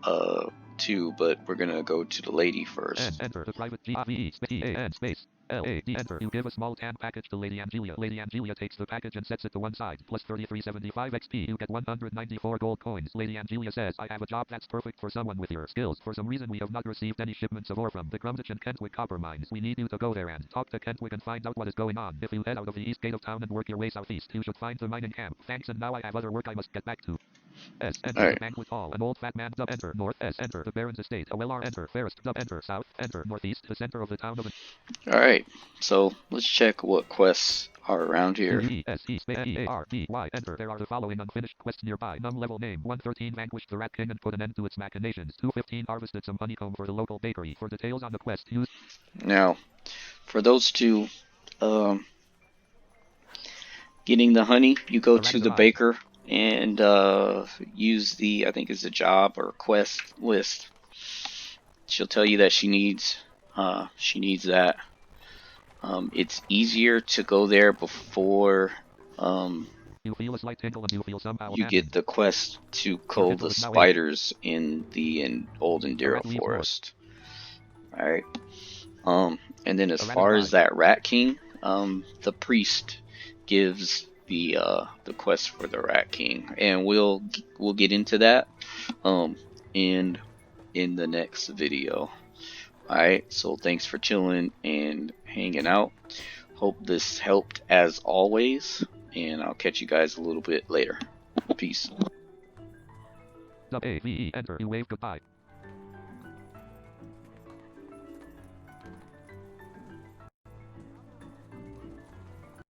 too, but we're gonna go to the lady And first. enter the private GIVE space EAN space LAD. Enter. You give a small tan package to Lady Angelia. Lady Angelia takes the package and sets it to one side. Plus 3375 XP. You get 194 gold coins. Lady Angelia says, I have a job that's perfect for someone with your skills. For some reason we have not received any shipments of ore from the Crumditch and Kentwick copper mines. We need you to go there and talk to Kentwick and find out what is going on. If you head out of the east gate of town and work your way southeast, you should find the mining camp. Thanks, and now I have other work I must get back to. S. Enter Alright. the banquet hall. An old fat man. Dub. Enter. North. S. Enter the Baron's estate. A well. R. Enter. Fairest. Dub. Enter. South. Enter. Northeast. The center of the town of. Alright, so let's check what quests are around here. E-S-E-A-R-D-Y. Enter. There are the following unfinished quests nearby. Num level name. 113 vanquished the Rat King and put an end to its machinations. 215 harvested some honeycomb for the local bakery. For details on the quest, use. Now, for those two, getting the honey, you go to the baker and use the, I think it's a job or quest list. She'll tell you that she needs that. It's easier to go there before you feel a slight tingle and you feel somehow you get the quest to cull the spiders in the old Indira forest. Alright. And then as far as that Rat King, the priest gives the quest for the Rat King, and we'll get into that in the next video. Alright, so thanks for chilling and hanging out. Hope this helped as always, and I'll catch you guys a little bit later. Peace. Enter. You wave goodbye.